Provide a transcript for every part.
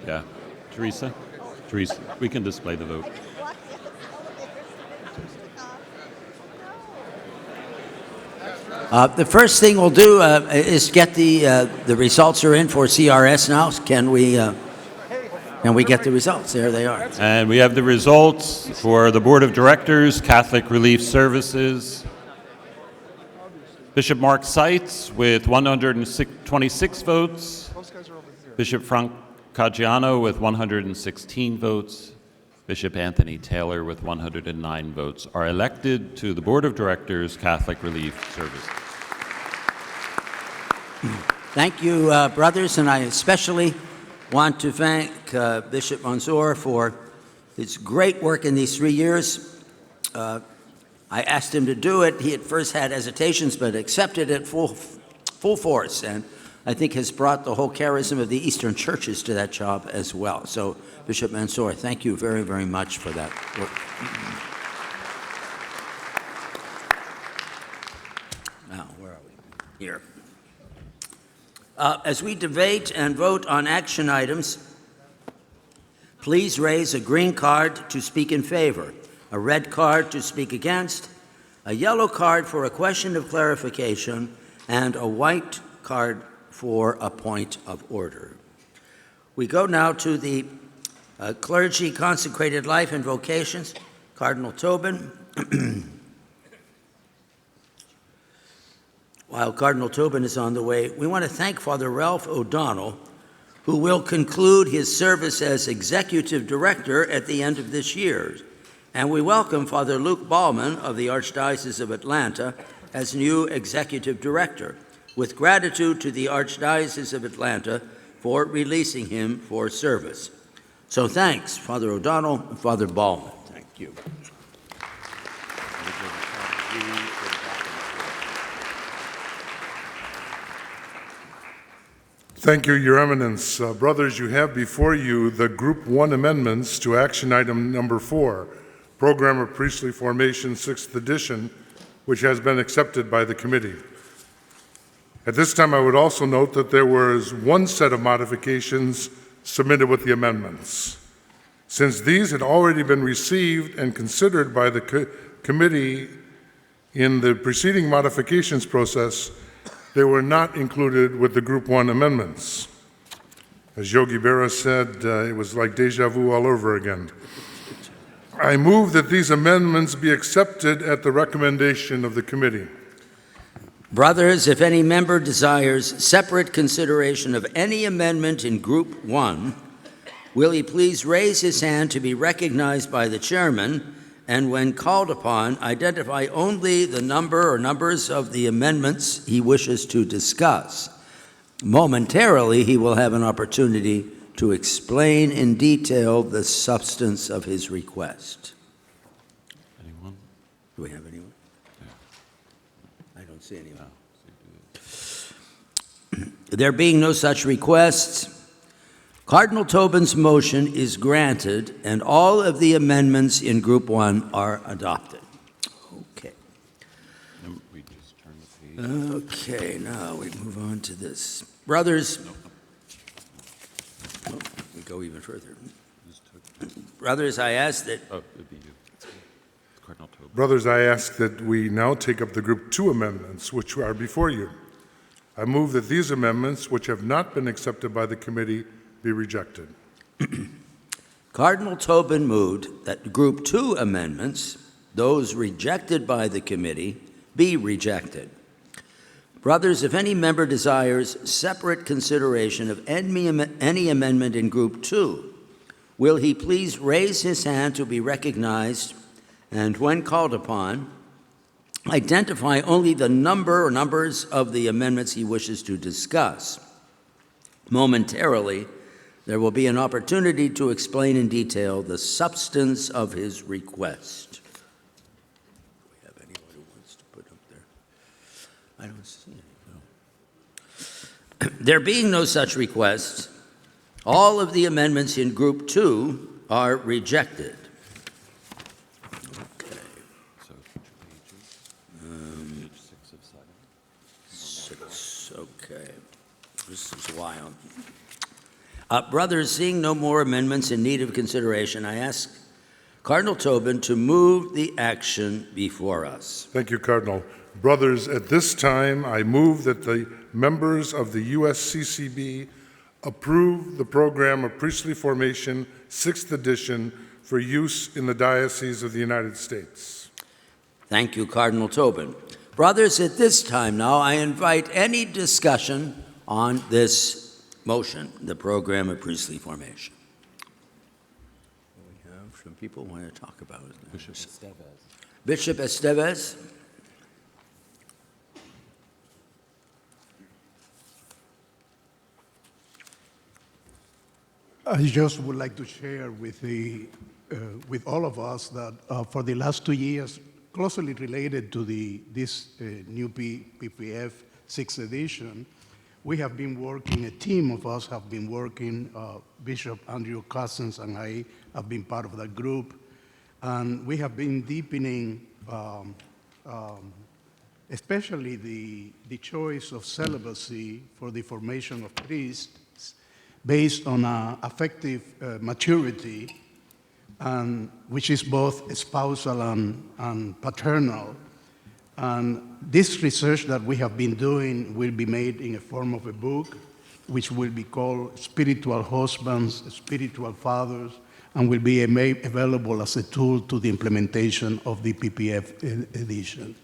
Yeah. Teresa, we can display the vote. The first thing we'll do is get the results are in for CRS now. Can we get the results? There they are. And we have the results for the Board of Directors, Catholic Relief Services. Bishop Mark Seitz with 126 votes. Bishop Frank Caggiano with 116 votes. Bishop Anthony Taylor with 109 votes are elected to the Board of Directors, Catholic Relief Services. Thank you, brothers, and I especially want to thank Bishop Mansour for his great work in these 3 years. I asked him to do it. He at first had hesitations, but accepted it full force, and I think has brought the whole charism of the Eastern churches to that job as well. So, Bishop Mansour, thank you very, very much for that work. Now, where are we? Here. As we debate and vote on action items, please raise a green card to speak in favor, a red card to speak against, a yellow card for a question of clarification, and a white card for a point of order. We go now to the clergy, consecrated life, and vocations. Cardinal Tobin. While Cardinal Tobin is on the way, we want to thank Father Ralph O'Donnell, who will conclude his service as Executive Director at the end of this year. And we welcome Father Luke Ballman of the Archdiocese of Atlanta as new Executive Director, with gratitude to the Archdiocese of Atlanta for releasing him for service. So thanks, Father O'Donnell and Father Ballman. Thank you. Thank you, Your Eminence. Brothers, you have before you the Group 1 amendments to action item number 4, Program of Priestly Formation, 6th edition, which has been accepted by the committee. At this time, I would also note that there was one set of modifications submitted with the amendments. Since these had already been received and considered by the committee in the preceding modifications process, they were not included with the Group 1 amendments. As Yogi Berra said, it was like deja vu all over again. I move that these amendments be accepted at the recommendation of the committee. Brothers, if any member desires separate consideration of any amendment in Group 1, will he please raise his hand to be recognized by the chairman, and when called upon, identify only the number or numbers of the amendments he wishes to discuss. Momentarily, he will have an opportunity to explain in detail the substance of his request. Anyone? Do we have anyone? I don't see anyone. There being no such requests, Cardinal Tobin's motion is granted, and all of the amendments in Group 1 are adopted. Okay. We just turn the page. Okay, now we move on to this. Brothers, we go even further. Brothers, I ask that... Oh, it'd be you. It's Cardinal Tobin. Brothers, I ask that we now take up the Group 2 amendments, which are before you. I move that these amendments, which have not been accepted by the committee, be rejected. Cardinal Tobin moved that Group 2 amendments, those rejected by the committee, be rejected. Brothers, if any member desires separate consideration of any amendment in Group 2, will he please raise his hand to be recognized, and when called upon, identify only the number or numbers of the amendments he wishes to discuss. Momentarily, there will be an opportunity to explain in detail the substance of his request. Do we have anyone who wants to put up there? I don't see any. No. There being no such request, All of the amendments in Group 2 are rejected. Okay. Six, okay. This is wild. Brothers, seeing no more amendments in need of consideration, I ask Cardinal Tobin to move the action before us. Thank you, Cardinal. Brothers, at this time, I move that the members of the USCCB approve the program of priestly formation, 6th edition, for use in the Diocese of the United States. Thank you, Cardinal Tobin. Brothers, at this time now, I invite any discussion on this motion, the program of priestly formation. We have some people who want to talk about it. Bishop Estevez. Bishop Estevez. I just would like to share with with all of us that for the last 2 years, closely related to this new PPF 6th edition, we have been working, a team of us have been working, Bishop Andrew Cousins and I have been part of that group, and we have been deepening especially the choice of celibacy for the formation of priests based on affective maturity, and which is both spousal and paternal. And this research that we have been doing will be made in a form of a book, which will be called Spiritual Husbands, Spiritual Fathers, and will be made available as a tool to the implementation of the PPF edition.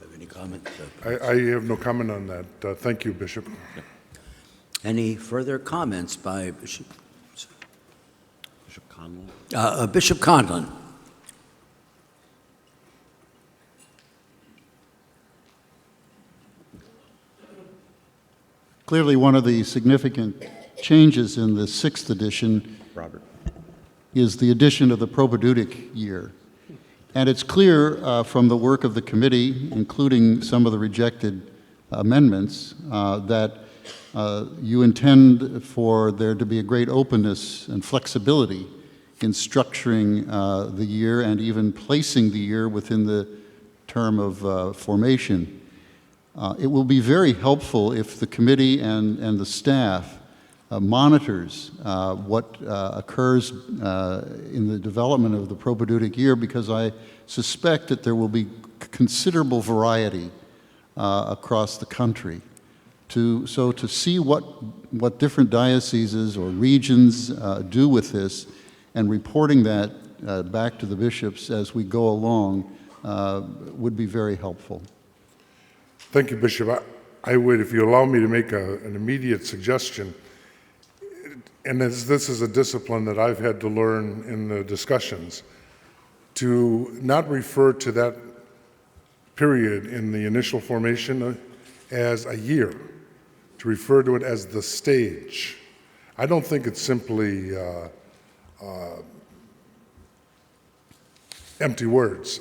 Have any comment? I have no comment on that. Thank you, Bishop. Any further comments by Bishop Conlon? Bishop Conlon? Clearly, one of the significant changes in the 6th edition Robert. is the addition of the probedeutic year. And it's clear from the work of the committee, including some of the rejected amendments, that you intend for there to be a great openness and flexibility in structuring the year and even placing the year within the term of formation. It will be very helpful if the committee and the staff monitors what occurs in the development of the probedeutic year, because I suspect that there will be considerable variety across the country. So to see what different dioceses or regions do with this and reporting that back to the bishops as we go along would be very helpful. Thank you, Bishop. I would, if you allow me to make an immediate suggestion, and as this is a discipline that I've had to learn in the discussions, to not refer to that period in the initial formation as a year, to refer to it as the stage. I don't think it's simply empty words.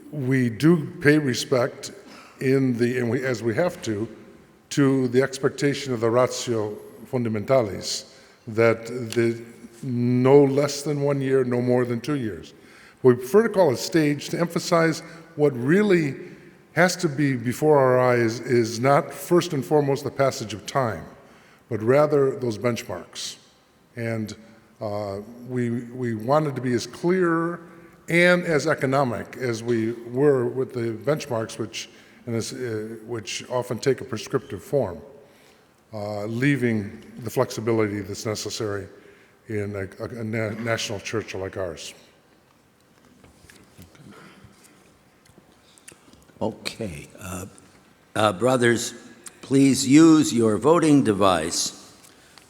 We do pay respect as we have to the expectation of the ratio fundamentalis, that no less than 1 year, no more than 2 years. We prefer to call it stage to emphasize what really has to be before our eyes is not first and foremost the passage of time, but rather those benchmarks. And we wanted to be as clear and as economic as we were with the benchmarks, which often take a prescriptive form, leaving the flexibility that's necessary in a national church like ours. Okay. Brothers, please use your voting device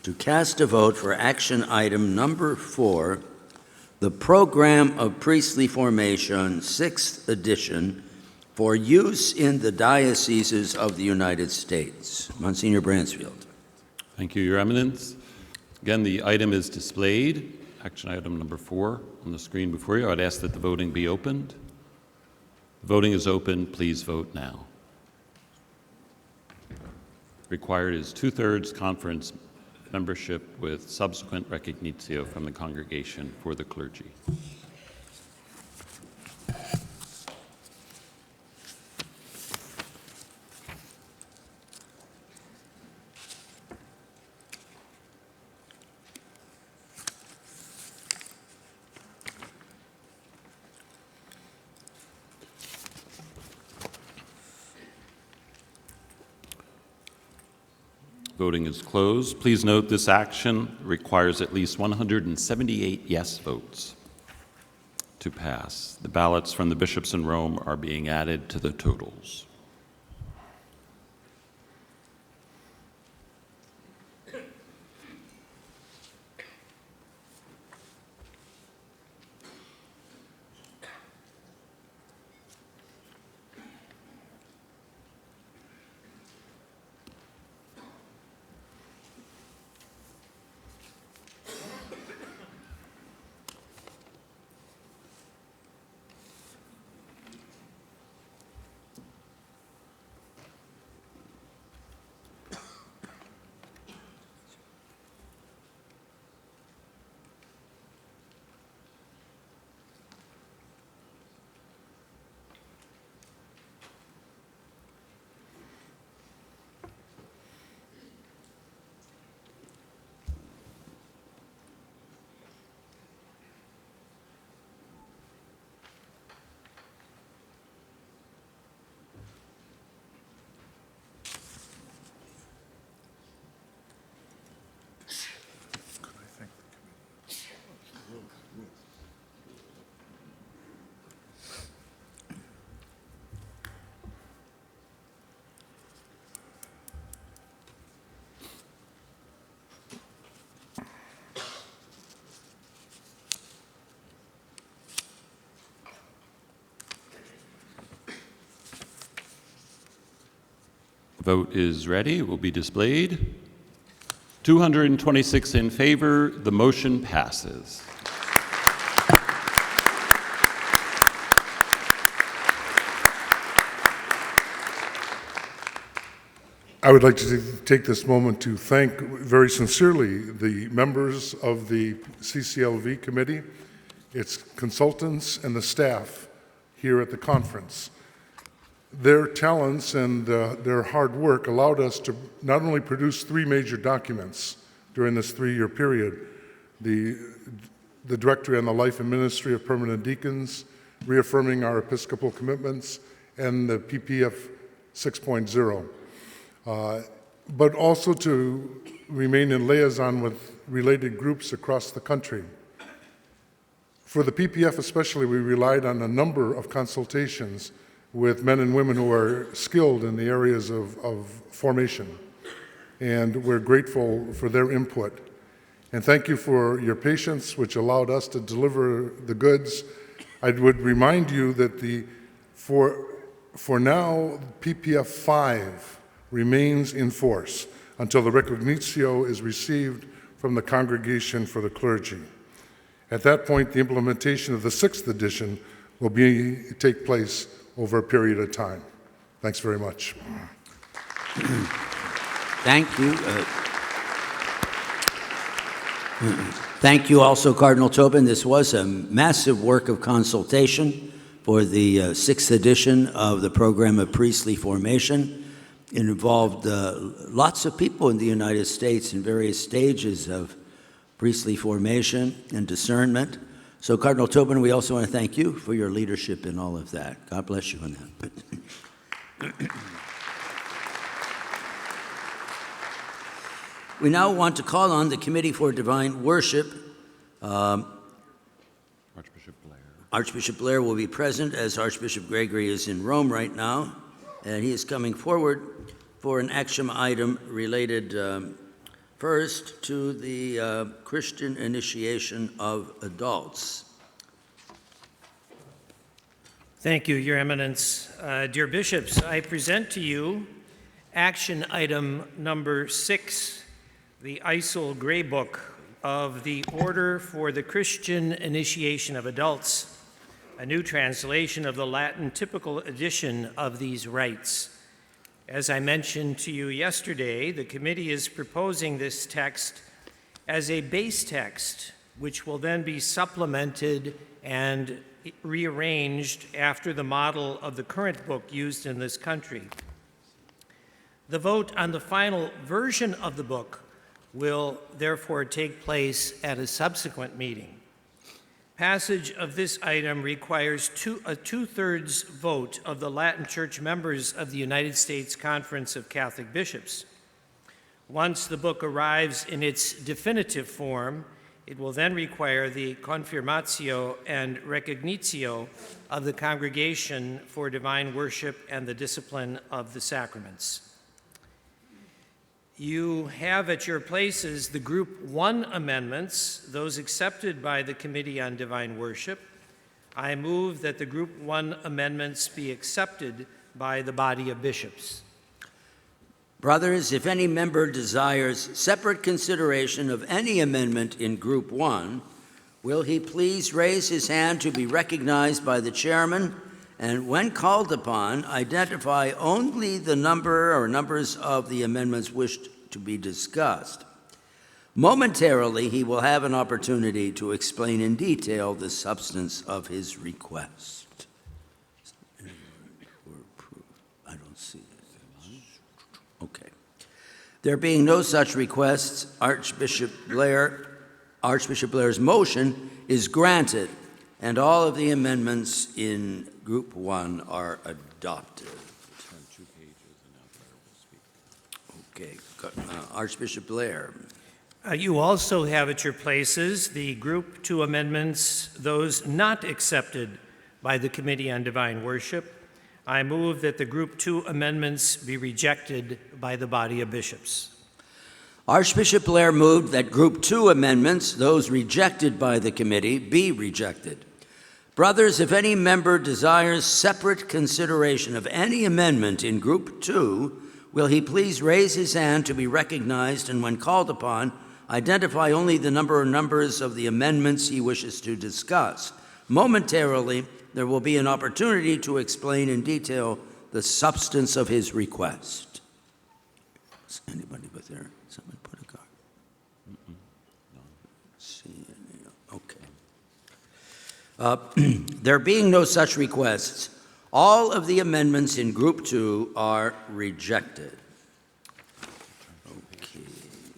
to cast a vote for action item number 4, the Program of Priestly Formation, 6th edition, for use in the dioceses of the United States. Monsignor Bransfield. Thank you, Your Eminence. Again, the item is displayed, action item number 4, on the screen before you. I'd ask that the voting be opened. The voting is open. Please vote now. Required is 2/3 conference membership with subsequent recognitio from the congregation for the clergy. Voting is closed. Please note this action requires at least 178 yes votes to pass. The ballots from the bishops in Rome are being added to the totals. Vote is ready. It will be displayed. 226 in favor. The motion passes. I would like to take this moment to thank very sincerely the members of the CCLV committee, its consultants, and the staff here at the conference. Their talents and their hard work allowed us to not only produce 3 major documents during this 3-year period, the Directory on the Life and Ministry of Permanent Deacons, reaffirming our Episcopal commitments, and the PPF 6.0. But also to remain in liaison with related groups across the country. For the PPF especially, we relied on a number of consultations with men and women who are skilled in the areas of formation, and we're grateful for their input. And thank you for your patience, which allowed us to deliver the goods. I would remind you that for now, PPF 5 remains in force until the recognitio is received from the Congregation for the Clergy. At that point, the implementation of the 6th edition will take place over a period of time. Thanks very much. Thank you. Thank you also, Cardinal Tobin. This was a massive work of consultation for the 6th edition of the program of priestly formation. It involved lots of people in the United States in various stages of priestly formation and discernment. So, Cardinal Tobin, we also want to thank you for your leadership in all of that. God bless you on that. We now want to call on the Committee for Divine Worship. Archbishop Blair will be present, as Archbishop Gregory is in Rome right now, and he is coming forward for an action item related first to the Christian initiation of adults. Thank you, Your Eminence. Dear bishops, I present to you action item number 6, the ISIL Gray Book of the Order for the Christian Initiation of Adults, a new translation of the Latin typical edition of these rites. As I mentioned to you yesterday, the committee is proposing this text as a base text, which will then be supplemented and rearranged after the model of the current book used in this country. The vote on the final version of the book will therefore take place at a subsequent meeting. Passage of this item requires a two-thirds vote of the Latin Church members of the United States Conference of Catholic Bishops. Once the book arrives in its definitive form, it will then require the confirmatio and recognitio of the Congregation for Divine Worship and the Discipline of the Sacraments. You have at your places the Group 1 amendments, those accepted by the Committee on Divine Worship. I move that the Group 1 amendments be accepted by the body of bishops. Brothers, if any member desires separate consideration of any amendment in Group 1, will he please raise his hand to be recognized by the chairman, and when called upon, identify only the number or numbers of the amendments wished to be discussed. Momentarily, he will have an opportunity to explain in detail the substance of his request. I don't see it. Okay. There being no such requests, Archbishop Blair's motion is granted, and all of the amendments in Group 1 are adopted. Okay, Archbishop Blair. You also have at your places the Group 2 amendments, those not accepted by the Committee on Divine Worship. I move that the Group 2 amendments be rejected by the body of bishops. Archbishop Blair moved that Group 2 amendments, those rejected by the committee, be rejected. Brothers, if any member desires separate consideration of any amendment in Group 2, will he please raise his hand to be recognized, and when called upon, identify only the number or numbers of the amendments he wishes to discuss. Momentarily, there will be an opportunity to explain in detail the substance of his request. Is anybody but there? Someone put a card. See, okay. There being no such requests, all of the amendments in Group 2 are rejected. Okay.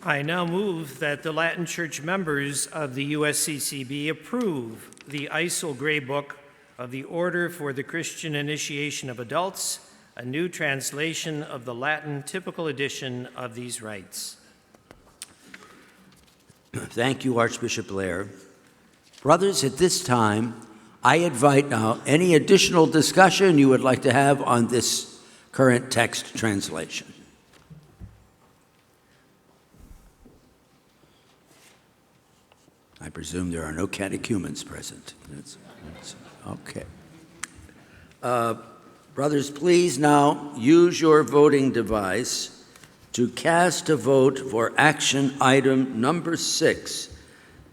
I now move that the Latin Church members of the USCCB approve the ISIL Gray Book of the Order for the Christian Initiation of Adults, a new translation of the Latin typical edition of these rites. Thank you, Archbishop Blair. Brothers, at this time, I invite now any additional discussion you would like to have on this current text translation. I presume there are no catechumens present. Okay. Brothers, please now use your voting device to cast a vote for action item number 6,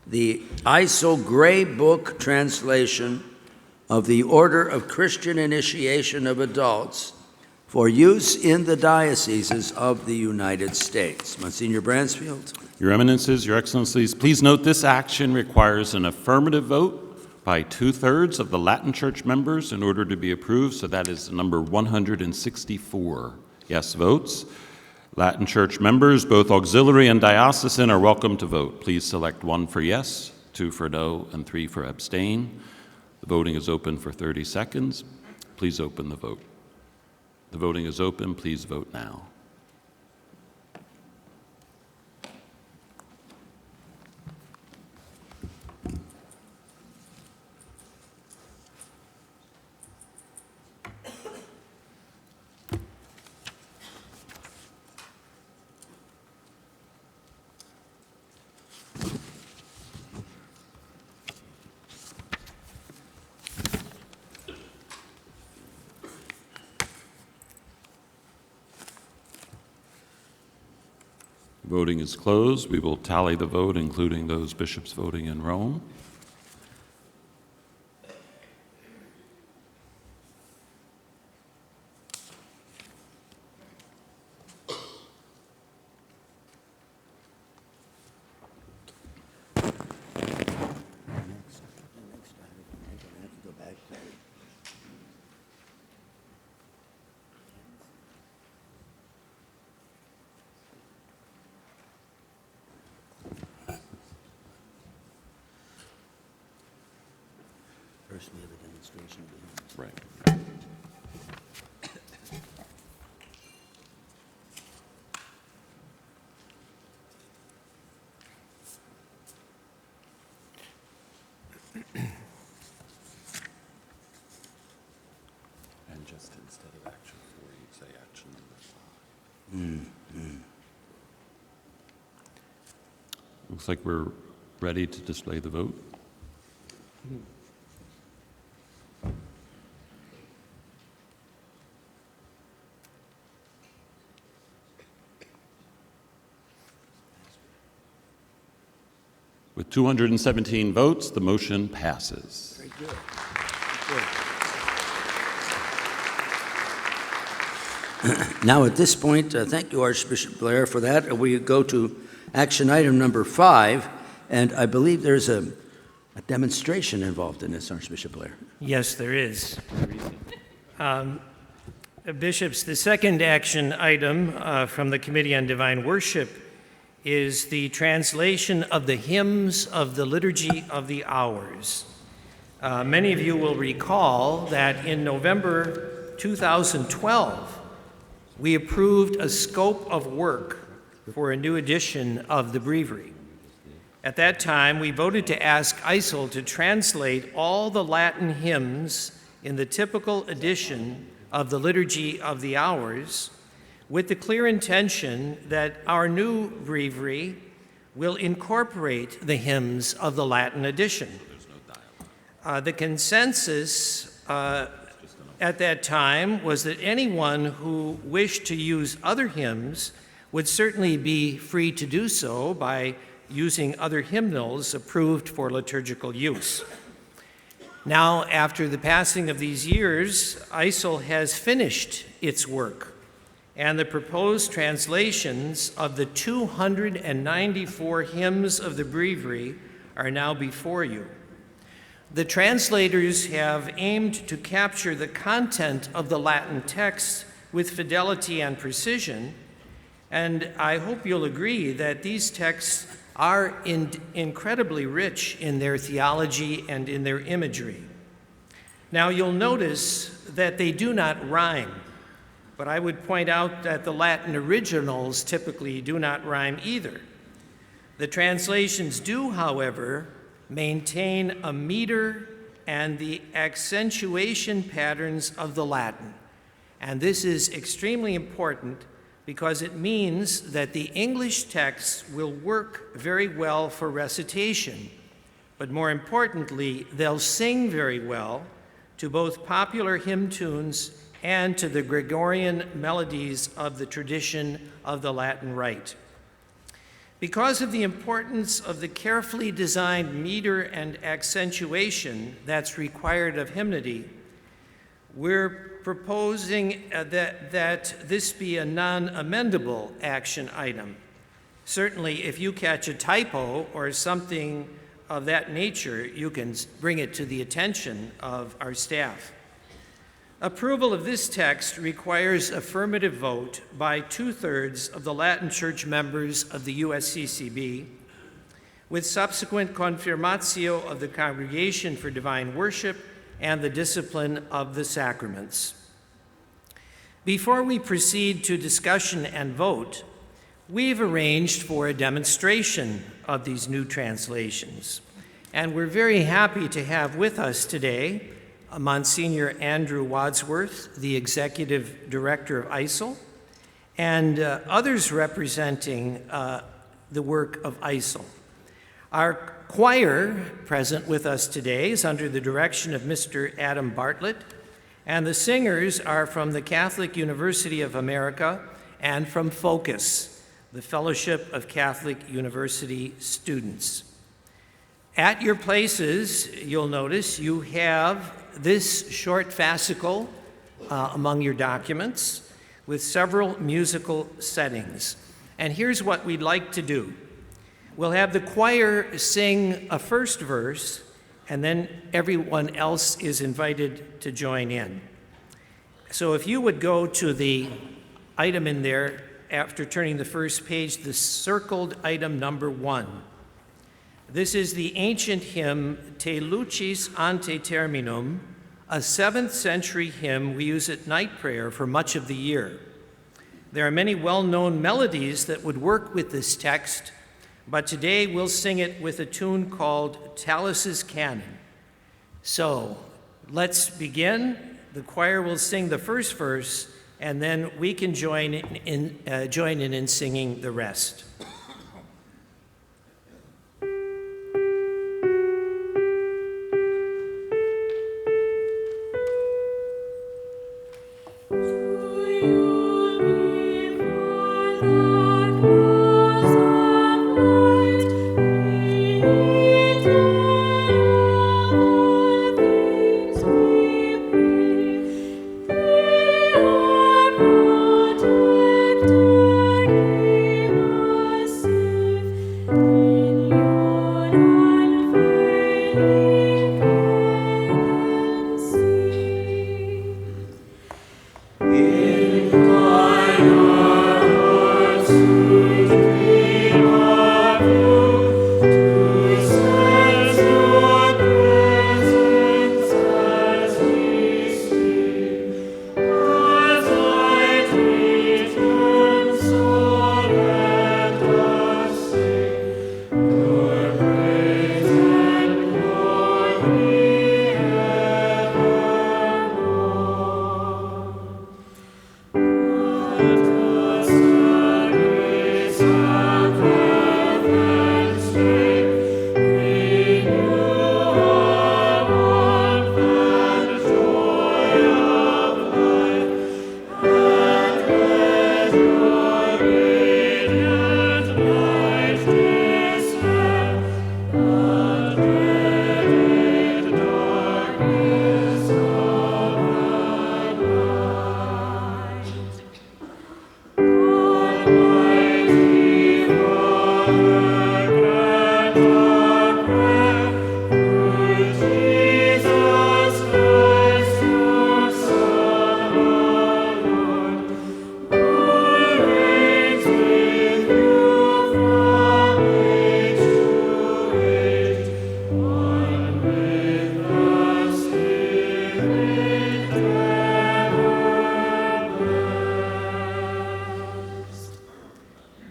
the ISIL Gray Book translation of the Order of Christian Initiation of Adults for use in the dioceses of the United States. Monsignor Bransfield. Your Eminences, Your Excellencies, please note this action requires an affirmative vote by 2/3 of the Latin Church members in order to be approved, so that is number 164 yes votes. Latin Church members, both auxiliary and diocesan, are welcome to vote. Please select 1 for yes, 2 for no, and 3 for abstain. The voting is open for 30 seconds. Please open the vote. The voting is open. Please vote now. Voting is closed. We will tally the vote, including those bishops voting in Rome. First, we have a demonstration. Right. And just instead of action 4, you'd say action number 5. Looks like we're ready to display the vote. With 217 votes, the motion passes. Very good. Now, at this point, thank you, Archbishop Blair, for that. We go to action item number 5, and I believe there's a demonstration involved in this, Archbishop Blair. Yes, there is. Bishops, the second action item from the Committee on Divine Worship is the translation of the hymns of the Liturgy of the Hours. Many of you will recall that in November 2012, we approved a scope of work for a new edition of the breviary. At that time, we voted to ask ISIL to translate all the Latin hymns in the typical edition of the Liturgy of the Hours, with the clear intention that our new breviary will incorporate the hymns of the Latin edition. The consensus at that time was that anyone who wished to use other hymns would certainly be free to do so by using other hymnals approved for liturgical use. Now, after the passing of these years, ISIL has finished its work, and the proposed translations of the 294 hymns of the breviary are now before you. The translators have aimed to capture the content of the Latin text with fidelity and precision, and I hope you'll agree that these texts are incredibly rich in their theology and in their imagery. Now, you'll notice that they do not rhyme, but I would point out that the Latin originals typically do not rhyme either. The translations do, however, maintain a meter and the accentuation patterns of the Latin. And this is extremely important because it means that the English texts will work very well for recitation, but more importantly, they'll sing very well to both popular hymn tunes and to the Gregorian melodies of the tradition of the Latin Rite. Because of the importance of the carefully designed meter and accentuation that's required of hymnody, we're proposing that this be a non-amendable action item. Certainly, if you catch a typo or something of that nature, you can bring it to the attention of our staff. Approval of this text requires affirmative vote by 2/3 of the Latin Church members of the USCCB, with subsequent confirmatio of the Congregation for Divine Worship and the discipline of the sacraments. Before we proceed to discussion and vote, we've arranged for a demonstration of these new translations, and we're very happy to have with us today Monsignor Andrew Wadsworth, the Executive Director of ISIL, and others representing the work of ISIL. Our choir present with us today is under the direction of Mr. Adam Bartlett, and the singers are from the Catholic University of America and from Focus, the Fellowship of Catholic University Students. At your places, you'll notice you have this short fascicle among your documents with several musical settings. And here's what we'd like to do. We'll have the choir sing a first verse, and then everyone else is invited to join in. So if you would go to the item in there after turning the first page, the circled item number 1. This is the ancient hymn Te Lucis ante terminum, a 7th century hymn we use at night prayer for much of the year. There are many well-known melodies that would work with this text, but today we'll sing it with a tune called Talus's Canon. So let's begin. The choir will sing the first verse, and then we can join in singing the rest.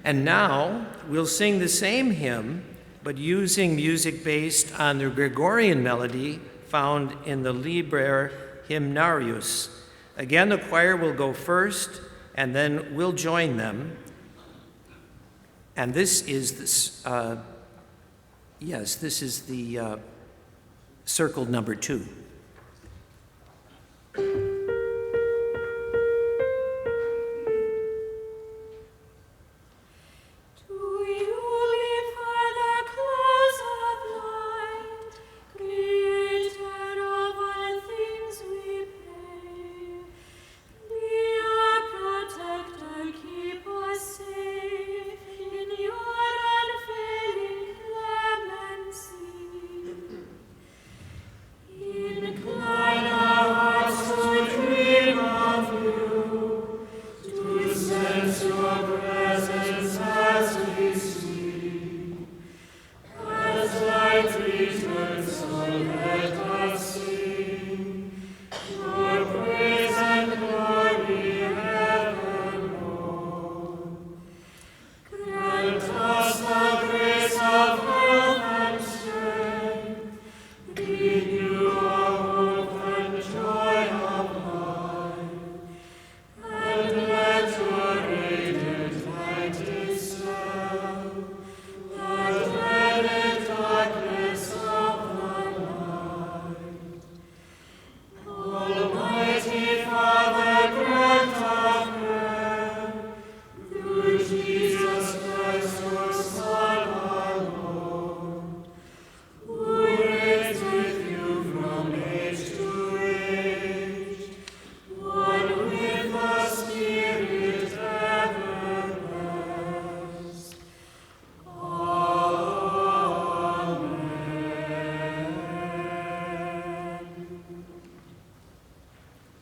And now we'll sing the same hymn, but using music based on the Gregorian melody found in the Liber Hymnarius. Again, the choir will go first, and then we'll join them. And this is the circle number 2.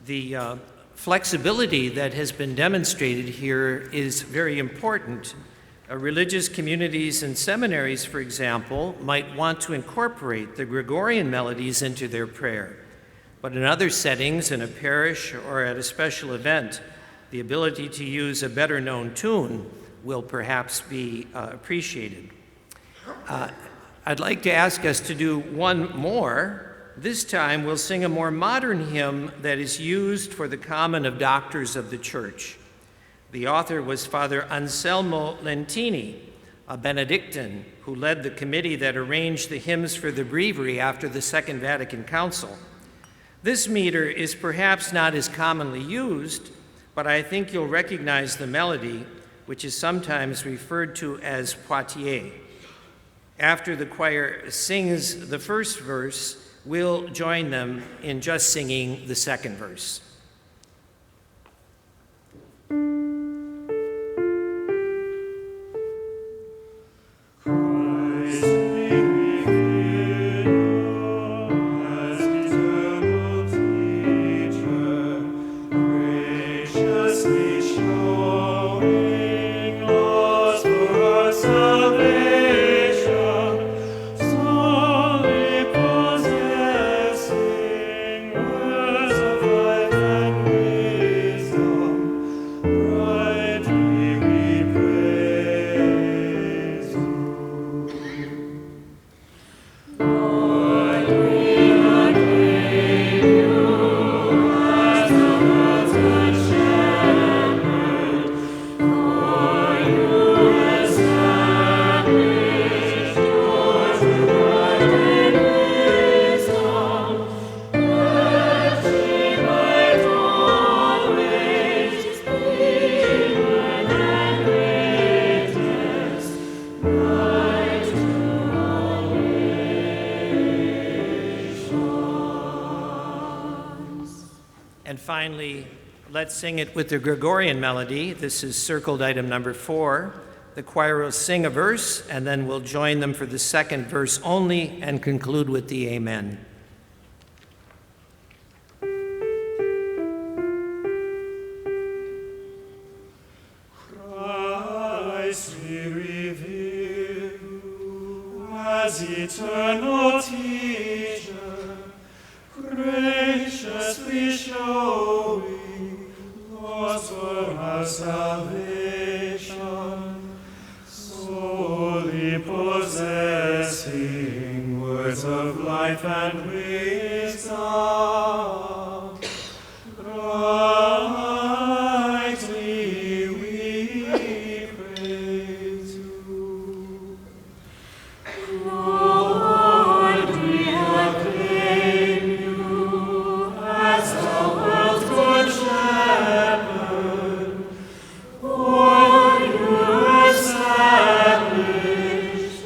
The flexibility that has been demonstrated here is very important Religious communities and seminaries, for example, might want to incorporate the Gregorian melodies into their prayer. But in other settings, in a parish or at a special event, the ability to use a better-known tune will perhaps be appreciated. I'd like to ask us to do one more. This time we'll sing a more modern hymn that is used for the common of doctors of the Church. The author was Father Anselmo Lentini, a Benedictine who led the committee that arranged the hymns for the breviary after the Second Vatican Council. This meter is perhaps not as commonly used, but I think you'll recognize the melody, which is sometimes referred to as Poitiers. After the choir sings the first verse, we'll join them in just singing the second verse. And finally, let's sing it with the Gregorian melody. This is circled item number 4. The choir will sing a verse, and then we'll join them for the second verse only and conclude with the Amen. Christ, we revere you as eternal teacher, graciously showing laws for our salvation, solely possessing words of life and wisdom. Rightly we praise you. Lord, we acclaim you as the world's good shepherd, for you established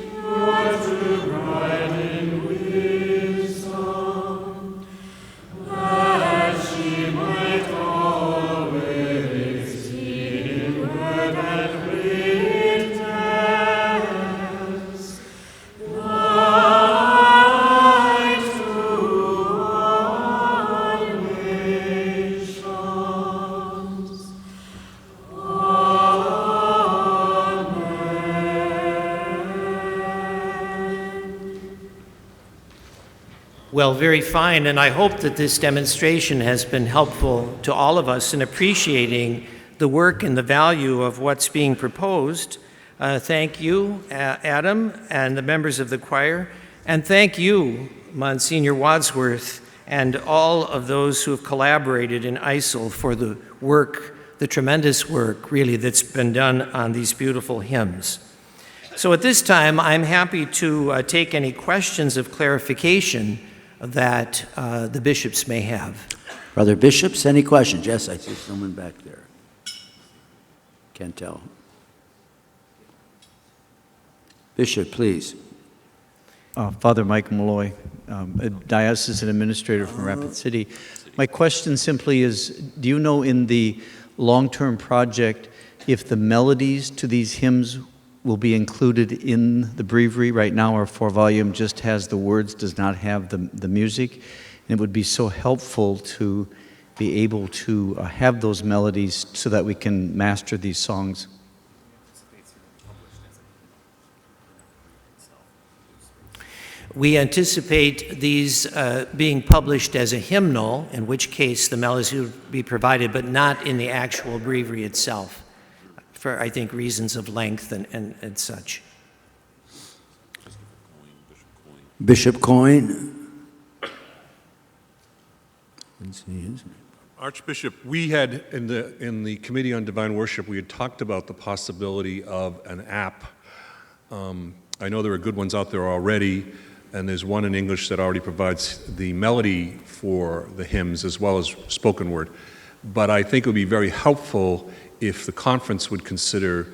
your true bride in wisdom, that she might always be in word and witness, light to all nations. Well, very fine, and I hope that this demonstration has been helpful to all of us in appreciating the work and the value of what's being proposed. Thank you, Adam, and the members of the choir, and thank you, Monsignor Wadsworth, and all of those who have collaborated in ISIL for the work, the tremendous work, really, that's been done on these beautiful hymns. So at this time, I'm happy to take any questions of clarification that the bishops may have. Brother Bishops, any questions? Yes, I see someone back there. Can't tell. Bishop, please. Father Mike Malloy, a diocesan administrator from Rapid City. My question simply is, do you know in the long-term project if the melodies to these hymns will be included in the breviary? Right now our 4-volume just has the words, does not have the music. And it would be so helpful to be able to have those melodies so that we can master these songs. We anticipate these being published as a hymnal, in which case the melodies would be provided, but not in the actual breviary itself, for, I think, reasons of length and such. Bishop Coyne. Archbishop, we had, in the Committee on Divine Worship, we had talked about the possibility of an app. I know there are good ones out there already, and there's one in English that already provides the melody for the hymns as well as spoken word. But I think it would be very helpful if the conference would consider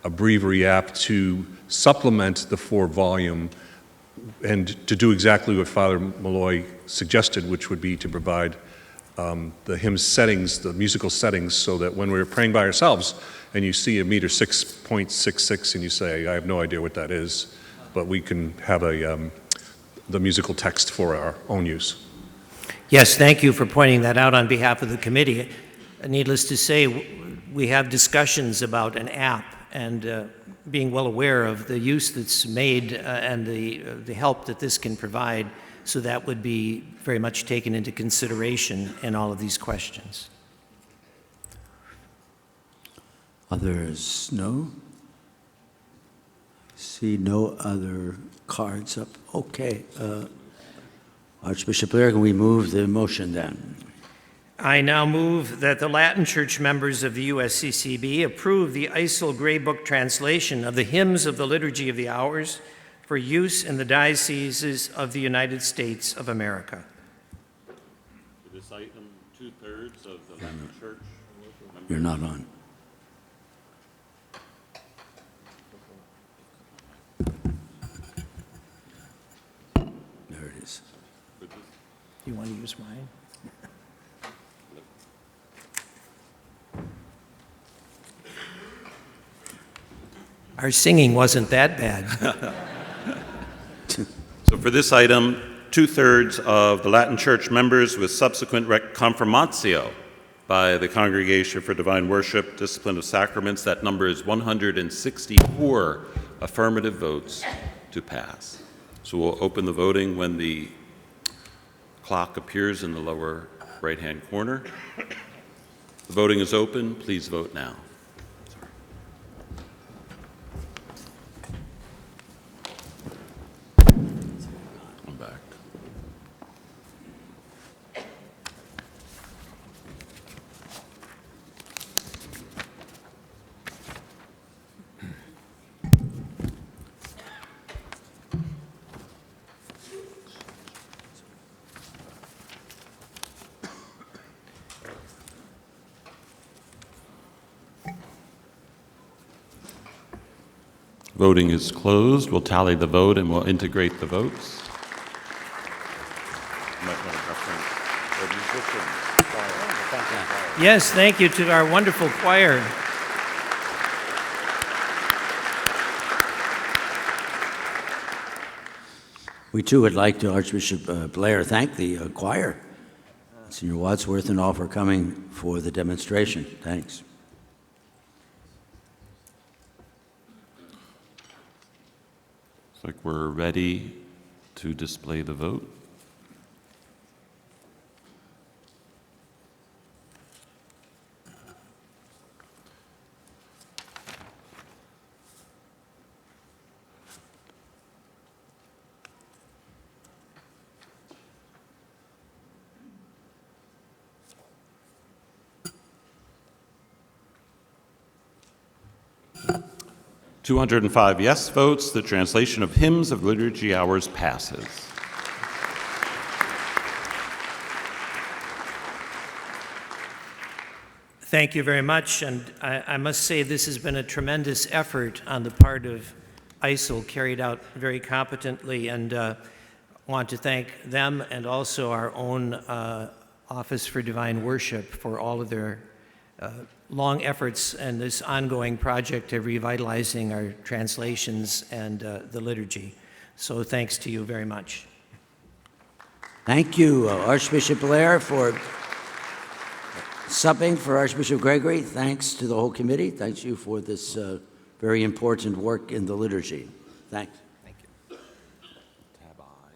a breviary app to supplement the 4-volume and to do exactly what Father Malloy suggested, which would be to provide the hymn settings, the musical settings, so that when we're praying by ourselves and you see a meter 6.66 and you say, I have no idea what that is, but we can have the musical text for our own use. Yes, thank you for pointing that out on behalf of the committee. Needless to say, we have discussions about an app, and being well aware of the use that's made and the help that this can provide, so that would be very much taken into consideration in all of these questions. Others, no? See no other cards up. Okay. Archbishop Blair, can we move the motion then? I now move that the Latin Church members of the USCCB approve the ISIL Grey Book translation of the hymns of the Liturgy of the Hours for use in the dioceses of the United States of America. For this item, 2/3 of the Latin Church members. You're not on. There it is. You want to use mine? Our singing wasn't that bad. So for this item, 2/3 of the Latin Church members with subsequent confirmatio by the Congregation for Divine Worship, Discipline of Sacraments. That number is 164 affirmative votes to pass. So we'll open the voting when the clock appears in the lower right-hand corner. The voting is open. Please vote now. I'm back. Voting is closed. We'll tally the vote and we'll integrate the votes. Yes, thank you to our wonderful choir. We too would like to, Archbishop Blair, thank the choir, Senior Wadsworth and all for coming for the demonstration. Thanks. Looks like we're ready to display the vote. "205 yes votes. The translation of hymns of liturgy hours passes. Thank you very much, and I must say this has been a tremendous effort on the part of ISIL, carried out very competently, and want to thank them and also our own Office for Divine Worship for all of their long efforts and this ongoing project of revitalizing our translations and the liturgy. So thanks to you very much. Thank you, Archbishop Blair, for subbing for Archbishop Gregory. Thanks to the whole committee. Thanks you for this very important work in the liturgy. Thanks. Thank you. Tab I.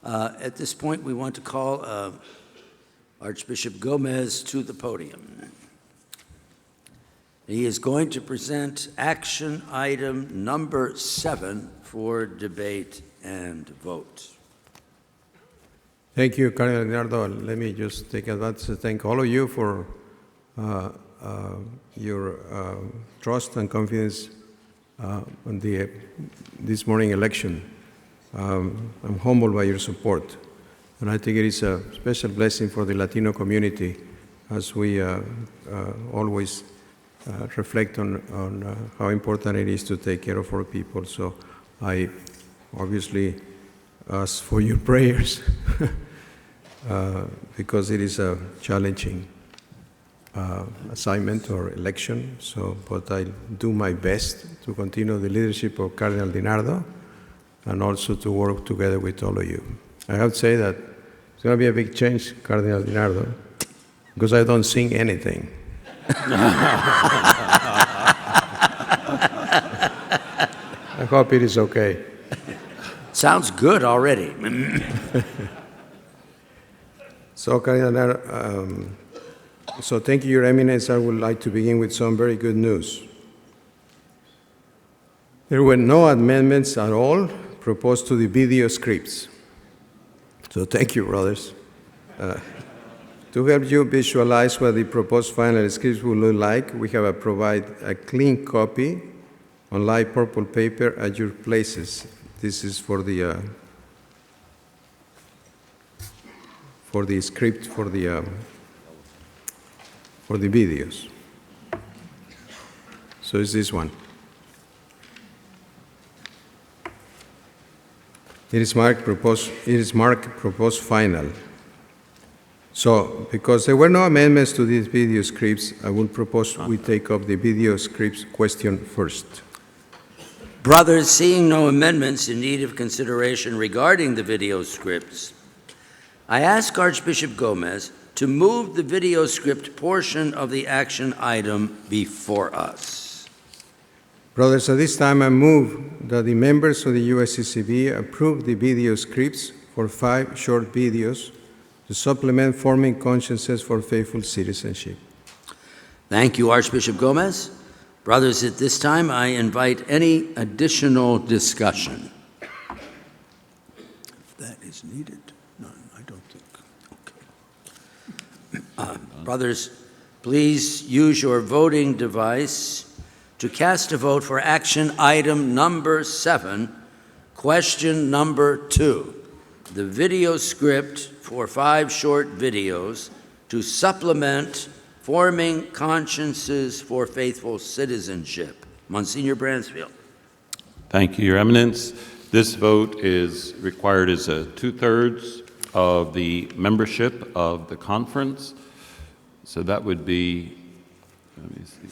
At this point, we want to call Archbishop Gomez to the podium. He is going to present action item number 7 for debate and vote. Thank you, Cardinal Leonardo. Let me just take advantage to thank all of you for your trust and confidence on this morning election. I'm humbled by your support, and I think it is a special blessing for the Latino community as we always reflect on how important it is to take care of our people. So I obviously ask for your prayers because it is a challenging assignment or election. So, but I do my best to continue the leadership of Cardinal Leonardo and also to work together with all of you. I have to say that it's going to be a big change, Cardinal Leonardo, because I don't sing anything. I hope it is okay. Sounds good already. So, Cardinal, so thank you, Your Eminence. I would like to begin with some very good news. There were no amendments at all proposed to the video scripts. So thank you, brothers. To help you visualize what the proposed final scripts will look like, we have provided a clean copy on light purple paper at your places. This is for the script for the videos. So it's this one. It is marked proposed final. So, because there were no amendments to these video scripts, I will propose we take up the video scripts question first. Brothers, seeing no amendments in need of consideration regarding the video scripts, I ask Archbishop Gomez to move the video script portion of the action item before us. Brothers, at this time I move that the members of the USCCB approve the video scripts for 5 short videos to supplement forming consciences for faithful citizenship. Thank you, Archbishop Gomez. Brothers, at this time I invite any additional discussion. If that is needed. None, I don't think. Okay. Brothers, please use your voting device to cast a vote for action item number 7, question number 2, the video script for 5 short videos to supplement forming consciences for faithful citizenship. Monsignor Bransfield. Thank you, Your Eminence. This vote is required as a 2/3 of the membership of the conference. So that would be, let me see,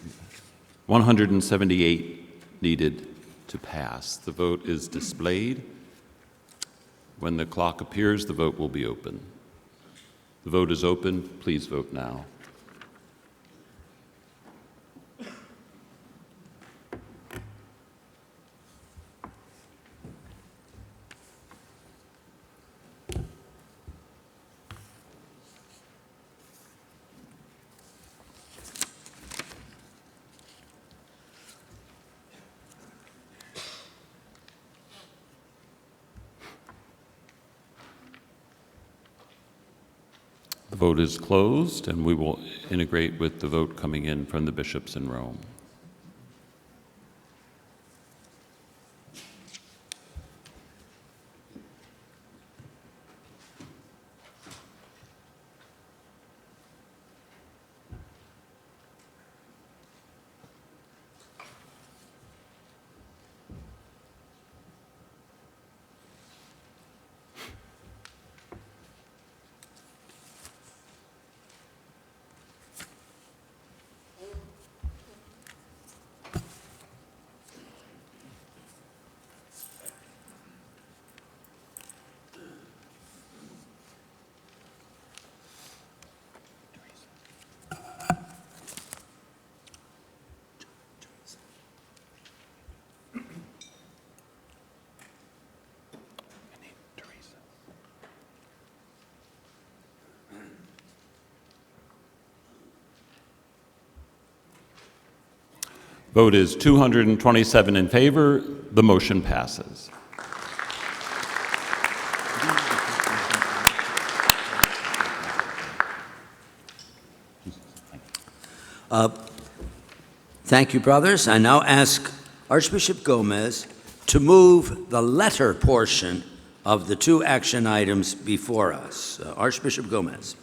178 needed to pass. The vote is displayed. When the clock appears, the vote will be open. The vote is open. Please vote now. The vote is closed, and we will integrate with the vote coming in from the bishops in Rome. Vote is 227 in favor. The motion passes. Thank you, brothers. I now ask Archbishop Gomez to move the letter portion of the two action items before us. Archbishop Gomez.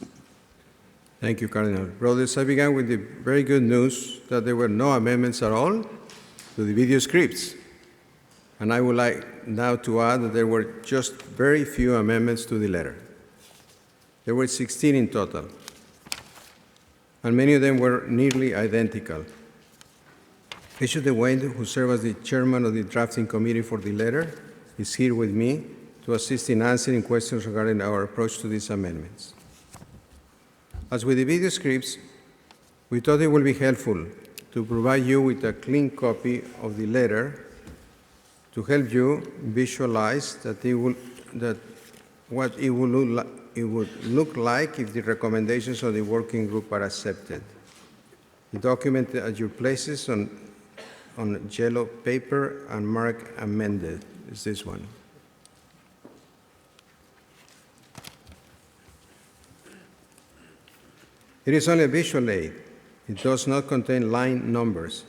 Thank you, Cardinal. Brothers, I began with the very good news that there were no amendments at all to the video scripts. And I would like now to add that there were just very few amendments to the letter. There were 16 in total, and many of them were nearly identical. Bishop DeWayne, who served as the chairman of the drafting committee for the letter, is here with me to assist in answering questions regarding our approach to these amendments. As with the video scripts, we thought it would be helpful to provide you with a clean copy of the letter to help you visualize what it would look like if the recommendations of the working group are accepted. The document at your places on yellow paper and marked amended is this one. It is only a visual aid. It does not contain line numbers.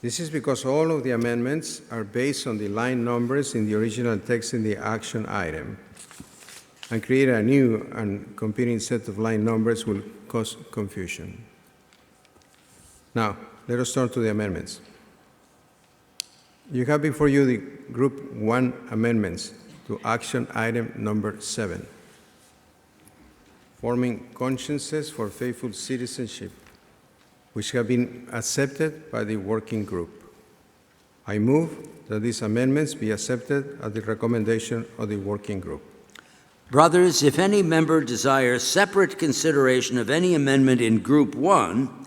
This is because all of the amendments are based on the line numbers in the original text in the action item, and create a new and competing set of line numbers will cause confusion. Now, let us turn to the amendments. You have before you the Group 1 amendments to action item number 7, forming consciences for faithful citizenship, which have been accepted by the working group. I move that these amendments be accepted at the recommendation of the working group. Brothers, if any member desires separate consideration of any amendment in Group 1,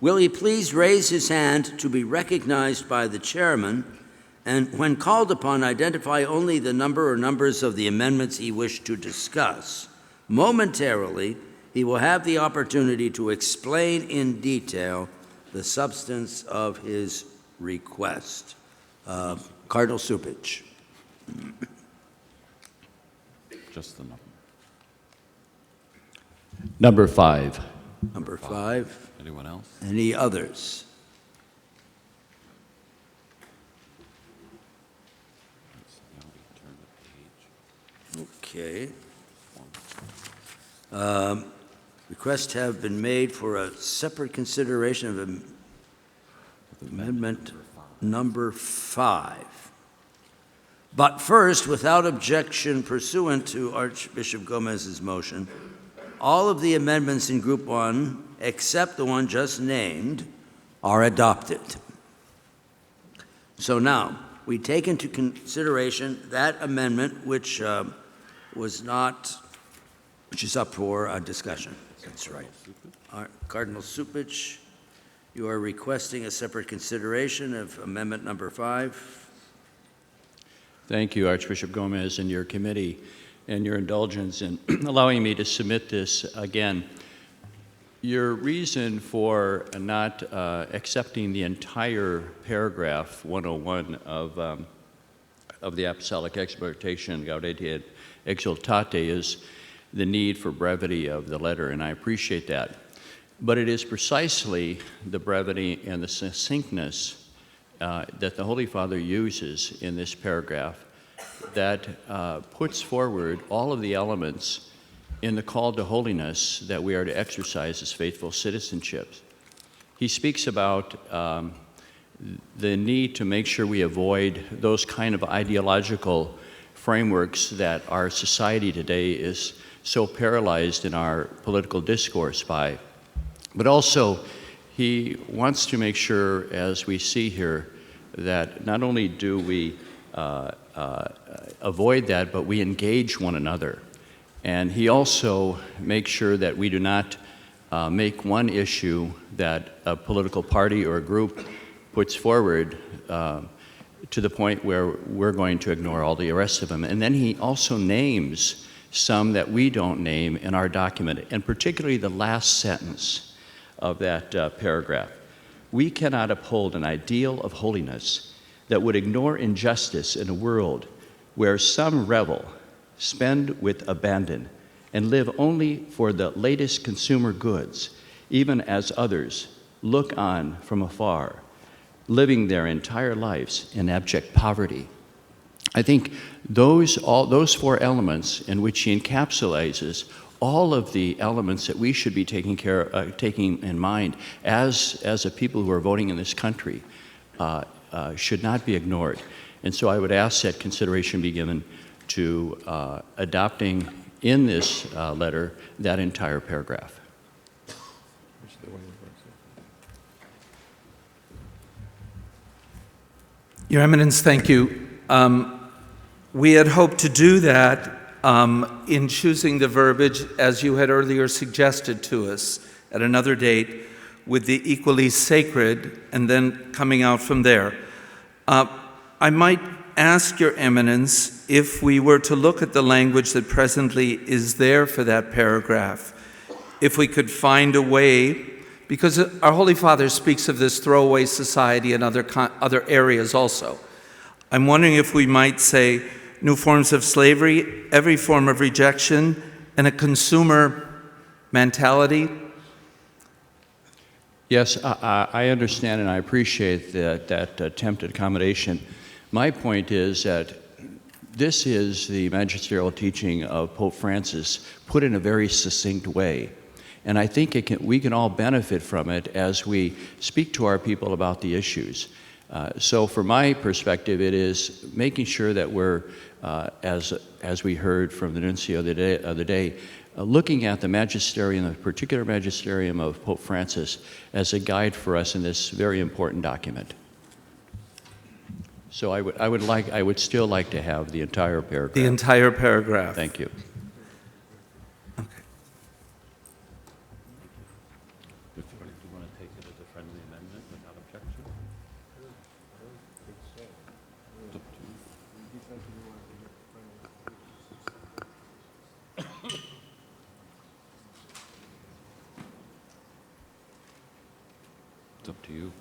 will he please raise his hand to be recognized by the chairman, and when called upon, identify only the number or numbers of the amendments he wished to discuss. Momentarily, he will have the opportunity to explain in detail the substance of his request. Cardinal Supich. Just the number. Number 5. Number 5. Anyone else? Any others? Okay. Requests have been made for a separate consideration of amendment number 5. But first, without objection pursuant to Archbishop Gomez's motion, all of the amendments in Group 1, except the one just named, are adopted. So now, we take into consideration that amendment which is up for discussion. That's right. Cardinal Supich, you are requesting a separate consideration of amendment number 5. Thank you, Archbishop Gomez, and your committee, and your indulgence in allowing me to submit this again. Your reason for not accepting the entire paragraph 101 of the Apostolic Exhortation, Gaudete et Exultate, is the need for brevity of the letter, and I appreciate that. But it is precisely the brevity and the succinctness that the Holy Father uses in this paragraph that puts forward all of the elements in the call to holiness that we are to exercise as faithful citizenships. He speaks about the need to make sure we avoid those kind of ideological frameworks that our society today is so paralyzed in our political discourse by. But also, he wants to make sure, as we see here, that not only do we avoid that, but we engage one another. And he also makes sure that we do not make one issue that a political party or a group puts forward to the point where we're going to ignore all the rest of them. And then he also names some that we don't name in our document, and particularly the last sentence of that paragraph, We cannot uphold an ideal of holiness that would ignore injustice in a world where some revel, spend with abandon, and live only for the latest consumer goods, even as others look on from afar, living their entire lives in abject poverty. I think those four elements in which he encapsulates all of the elements that we should be taking in mind as a people who are voting in this country should not be ignored. And so I would ask that consideration be given to adopting in this letter that entire paragraph. Your Eminence, thank you. We had hoped to do that in choosing the verbiage, as you had earlier suggested to us, at another date, with the equally sacred, and then coming out from there. I might ask Your Eminence if we were to look at the language that presently is there for that paragraph, if we could find a way, because our Holy Father speaks of this throwaway society and other areas also. I'm wondering if we might say new forms of slavery, every form of rejection, and a consumer mentality. Yes, I understand and I appreciate that attempt at accommodation. My point is that this is the magisterial teaching of Pope Francis put in a very succinct way. And I think we can all benefit from it as we speak to our people about the issues. So from my perspective, it is making sure that we're, as we heard from the nuncio the other day, looking at the magisterium, the particular magisterium of Pope Francis, as a guide for us in this very important document. So I would still like to have the entire paragraph. The entire paragraph. Thank you. Okay. Do you want to take it as a friendly amendment without objection? It's up to you.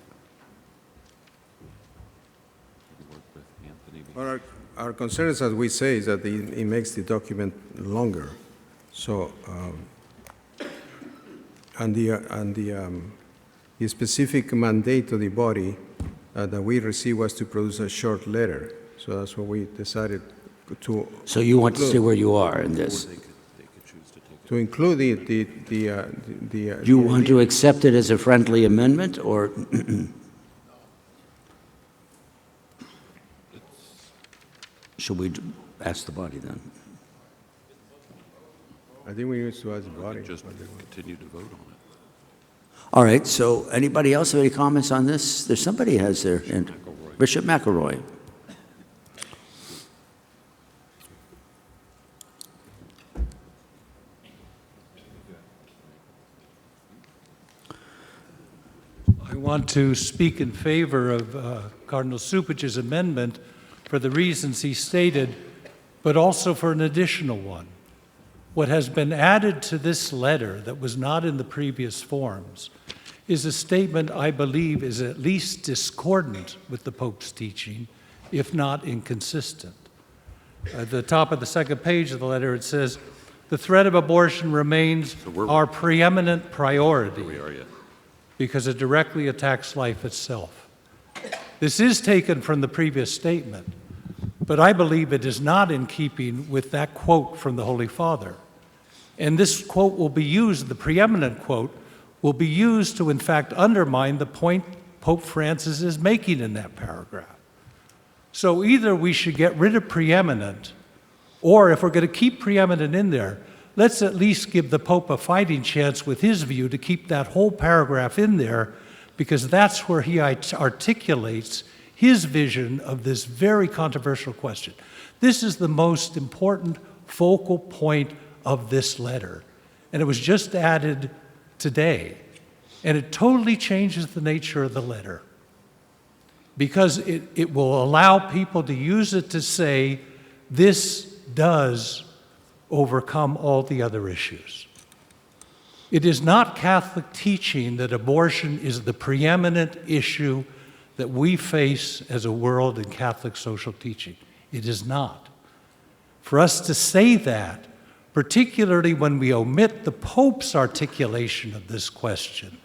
Work with Anthony. Well, our concern is, as we say, is that it makes the document longer. So, the specific mandate to the body that we received was to produce a short letter. So that's what we decided to. So you want to stay where you are in this? They could choose to take it. To include Do you want to accept it as a friendly amendment, or? Should we ask the body then? I think we need to ask the body. Just continue to vote on it. All right, so anybody else have any comments on this? There's somebody has their hand. Bishop McElroy. I want to speak in favor of Cardinal Cupich's amendment for the reasons he stated, but also for an additional one. What has been added to this letter that was not in the previous forms is a statement I believe is at least discordant with the Pope's teaching, if not inconsistent. At the top of the second page of the letter, it says, "The threat of abortion remains our preeminent priority because it directly attacks life itself." This is taken from the previous statement, but I believe it is not in keeping with that quote from the Holy Father. And this quote will be used, the preeminent quote, will be used to in fact undermine the point Pope Francis is making in that paragraph. So either we should get rid of preeminent, or if we're going to keep preeminent in there, let's at least give the Pope a fighting chance with his view to keep that whole paragraph in there, because that's where he articulates his vision of this very controversial question. This is the most important focal point of this letter, and it was just added today, and it totally changes the nature of the letter, because it will allow people to use it to say, this does overcome all the other issues. It is not Catholic teaching that abortion is the preeminent issue that we face as a world in Catholic social teaching. It is not. For us to say that, particularly when we omit the Pope's articulation of this question,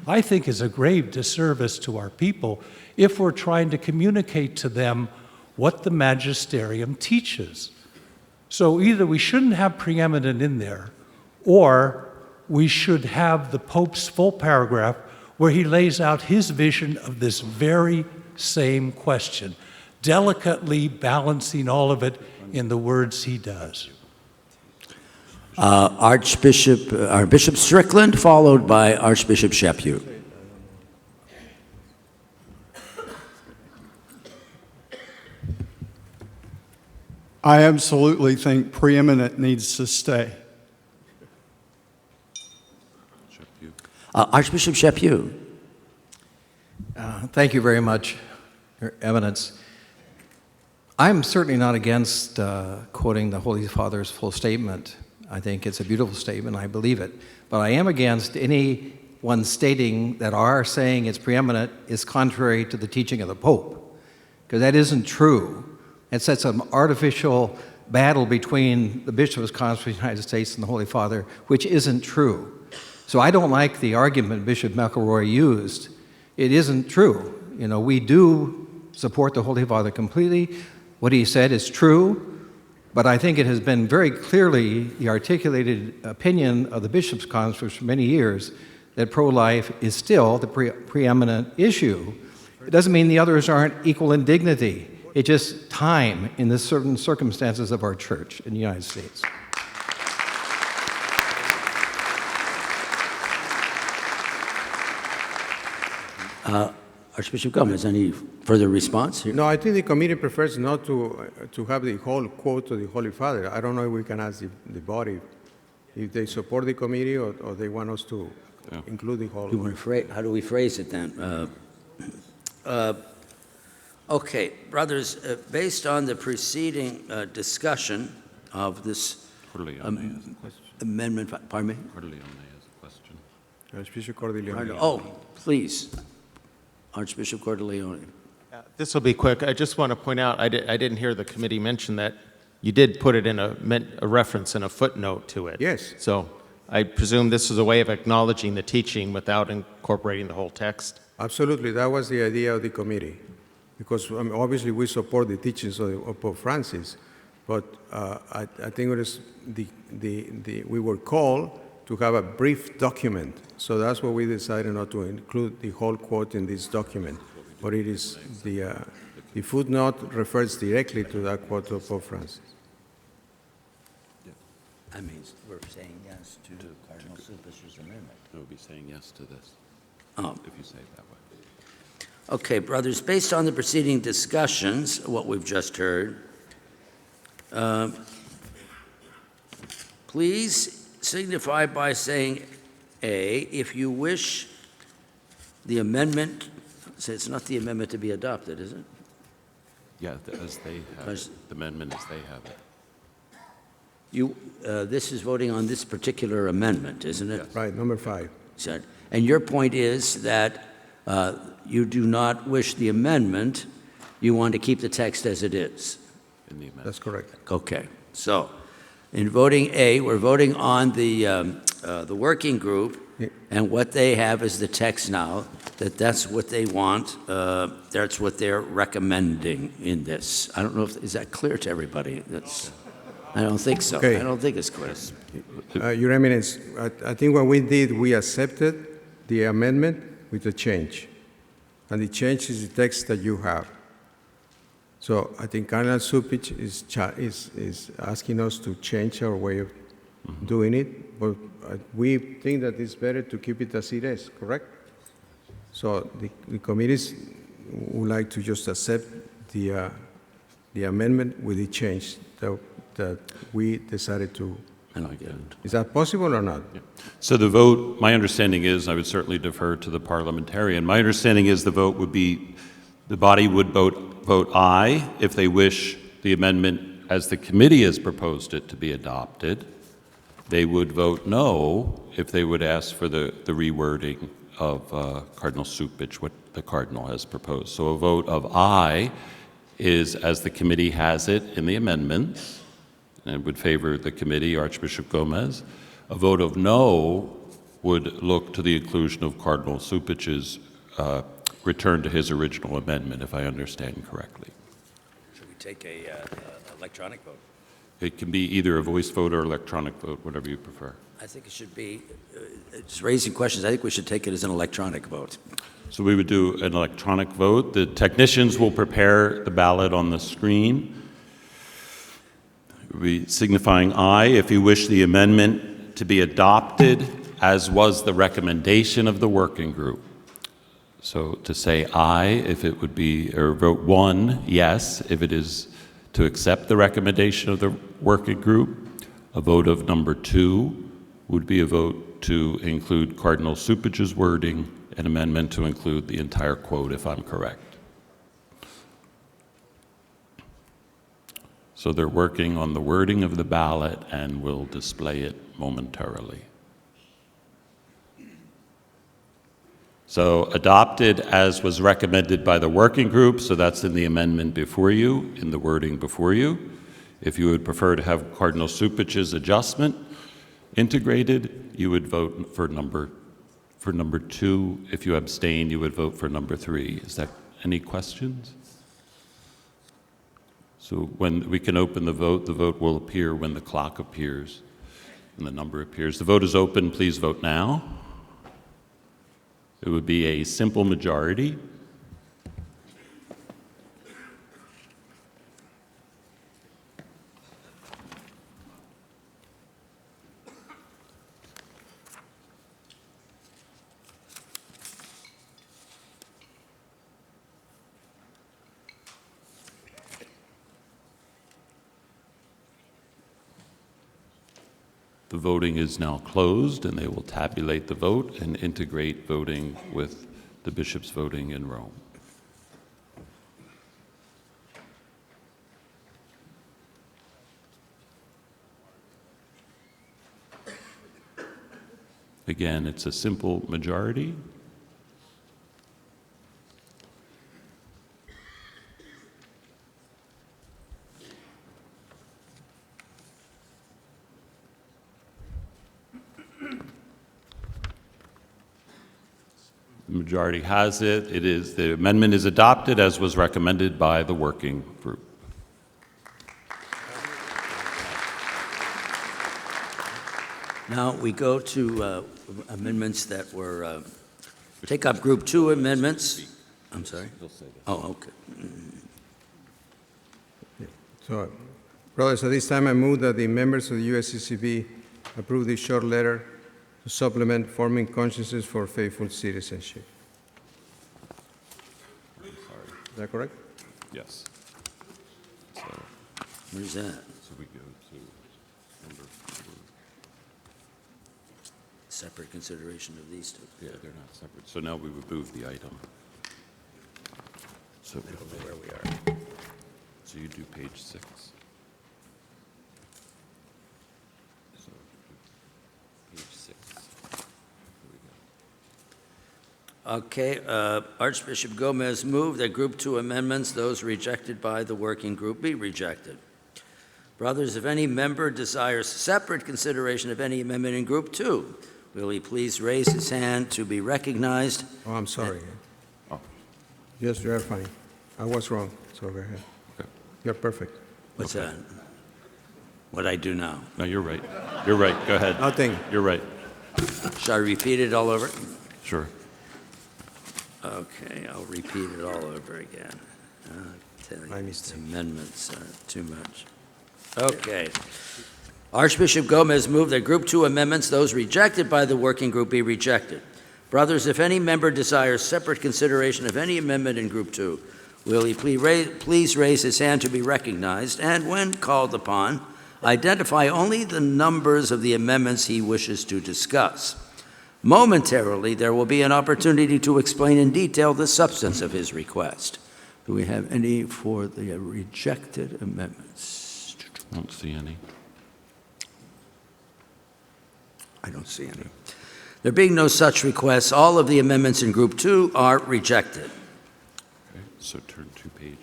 I think is a grave disservice to our people if we're trying to communicate to them what the magisterium teaches. So either we shouldn't have preeminent in there, or we should have the Pope's full paragraph where he lays out his vision of this very same question, delicately balancing all of it in the words he does. Bishop Strickland, followed by Archbishop Chaput. I absolutely think preeminent needs to stay. Archbishop Chaput. Thank you very much, Your Eminence. I'm certainly not against quoting the Holy Father's full statement. I think it's a beautiful statement. I believe it. But I am against anyone stating that our saying it's preeminent is contrary to the teaching of the Pope, because that isn't true. It sets an artificial battle between the Bishops' Conference of the United States and the Holy Father, which isn't true. So I don't like the argument Bishop McElroy used. It isn't true. You know, we do support the Holy Father completely. What he said is true, but I think it has been very clearly the articulated opinion of the Bishops' Conference for many years that pro-life is still the preeminent issue. It doesn't mean the others aren't equal in dignity. It's just time in the certain circumstances of our church in the United States. Archbishop Gomez, any further response here? No, I think the committee prefers not to have the whole quote to the Holy Father. I don't know if we can ask the body if they support the committee or they want us to include the whole. How do we phrase it then? Okay, brothers, based on the preceding discussion of this amendment, pardon me? Cordileone has a question. Archbishop Cordileone. Oh, please, Archbishop Cordileone. This will be quick. I just want to point out, I didn't hear the committee mention that you did put it in a reference and a footnote to it. Yes. So I presume this is a way of acknowledging the teaching without incorporating the whole text? Absolutely, that was the idea of the committee. Because obviously we support the teachings of Pope Francis, but I think it is we were called to have a brief document, so that's why we decided not to include the whole quote in this document. But it is the footnote refers directly to that quote of Pope Francis. I mean, we're saying yes to Cardinal Super's amendment. We'll be saying yes to this, if you say it that way. Okay, brothers, based on the preceding discussions, what we've just heard, please signify by saying A if you wish the amendment, so it's not the amendment to be adopted, is it? Yeah, as they have it, the amendment as they have it. This is voting on this particular amendment, isn't it? Yes. Right, number 5. And your point is that you do not wish the amendment, you want to keep the text as it is. In the amendment. That's correct. Okay, so in voting A, we're voting on the working group, and what they have is the text now, that's what they want, that's what they're recommending in this. I don't know if, is that clear to everybody? I don't think so. Okay. I don't think it's clear. Your Eminence, I think what we did, we accepted the amendment with a change. And the change is the text that you have. So I think Cardinal Supich is asking us to change our way of doing it, but we think that it's better to keep it as it is, correct? So the committees would like to just accept the amendment with the change that we decided to. I like it. Is that possible or not? Yeah. So the vote, my understanding is, I would certainly defer to the parliamentarian, my understanding is the vote would be, the body would vote aye if they wish the amendment as the committee has proposed it to be adopted. they would vote no if they would ask for the rewording of Cardinal Cupich, what the Cardinal has proposed. So a vote of aye is as the committee has it in the amendments, and it would favor the committee, Archbishop Gomez. A vote of no would look to the inclusion of Cardinal Cupich's return to his original amendment, if I understand correctly. Should we take a electronic vote? It can be either a voice vote or electronic vote, whatever you prefer. I think it should be, just raising questions, I think we should take it as an electronic vote. So we would do an electronic vote. The technicians will prepare the ballot on the screen. We'll be signifying aye if you wish the amendment to be adopted as was the recommendation of the working group. So to say aye if it would be, or vote 1, yes, if it is to accept the recommendation of the working group. A vote of number 2 would be a vote to include Cardinal Cupich's wording, an amendment to include the entire quote, if I'm correct. So they're working on the wording of the ballot and will display it momentarily. So adopted as was recommended by the working group, so that's in the amendment before you, in the wording before you. If you would prefer to have Cardinal Cupich's adjustment integrated, you would vote for number 2. If you abstain, you would vote for number 3. Is that any questions? So when we can open the vote will appear when the clock appears and the number appears. The vote is open. Please vote now. It would be a simple majority. The voting is now closed, and they will tabulate the vote and integrate voting with the bishop's voting in Rome. Again, it's a simple majority. The majority has it. The amendment is adopted as was recommended by the working group. Now we go to amendments that were, take up Group 2 amendments. I'm sorry? Oh, okay. So, brothers, at this time I move that the members of the USCCB approve this short letter to supplement Forming Consciences for Faithful Citizenship. Is that correct? Yes. Where's that? So we go to number 4. Separate consideration of these two. Yeah, they're not separate. So now we would move the item. So I don't know where we are. So you do page 6. So page 6. Okay, Archbishop Gomez moved that Group 2 amendments, those rejected by the working group, be rejected. Brothers, if any member desires separate consideration of any amendment in Group 2, will he please raise his hand to be recognized? Oh, I'm sorry. Yes, you're fine. I was wrong, so go ahead. Okay. You're perfect. What's that? What I do now? No, you're right. You're right. Go ahead. Nothing. You're right. Shall I repeat it all over? Sure. Okay, I'll repeat it all over again. I'll tell you, these amendments are too much. Okay. Archbishop Gomez moved that Group 2 amendments, those rejected by the working group, be rejected. Brothers, if any member desires separate consideration of any amendment in Group 2, will he please raise his hand to be recognized, and when called upon, identify only the numbers of the amendments he wishes to discuss. Momentarily, there will be an opportunity to explain in detail the substance of his request. Do we have any for the rejected amendments? I don't see any. I don't see any. There being no such requests, all of the amendments in Group 2 are rejected. Okay, so turn 2 pages.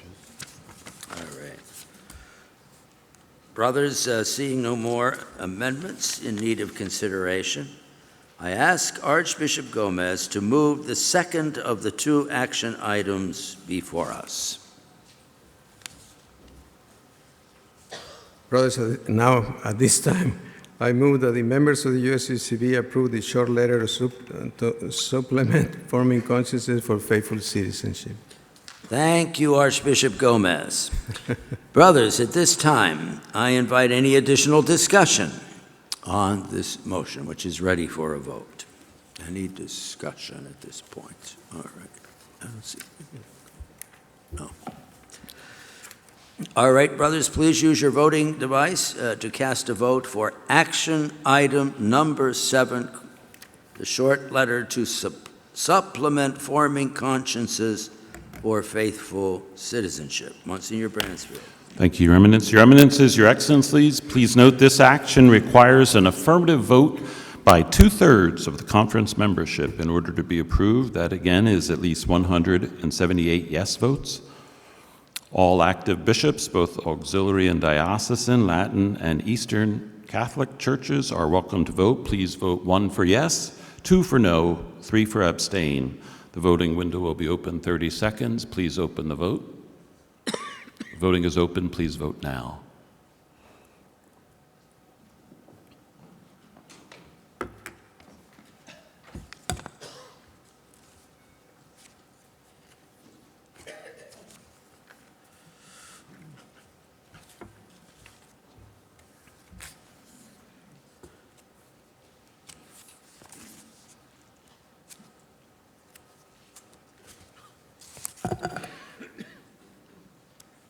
All right. Brothers, seeing no more amendments in need of consideration, I ask Archbishop Gomez to move the second of the 2 action items before us. Brothers, now at this time, I move that the members of the USCCB approve the short letter to supplement forming consciences for faithful citizenship. Thank you, Archbishop Gomez. Brothers, at this time, I invite any additional discussion on this motion, which is ready for a vote. Any discussion at this point? All right. I don't see. No. All right, brothers, please use your voting device to cast a vote for action item number 7, the short letter to supplement forming consciences for faithful citizenship. Monsignor Bransfield. Thank you, Your Eminence. Your Eminences, Your Excellencies, please note this action requires an affirmative vote by 2/3 of the conference membership in order to be approved. That, again, is at least 178 yes votes. All active bishops, both auxiliary and diocesan, Latin and Eastern Catholic churches, are welcome to vote. Please vote 1 for yes, 2 for no, 3 for abstain. The voting window will be open 30 seconds. Please open the vote. Voting is open. Please vote now.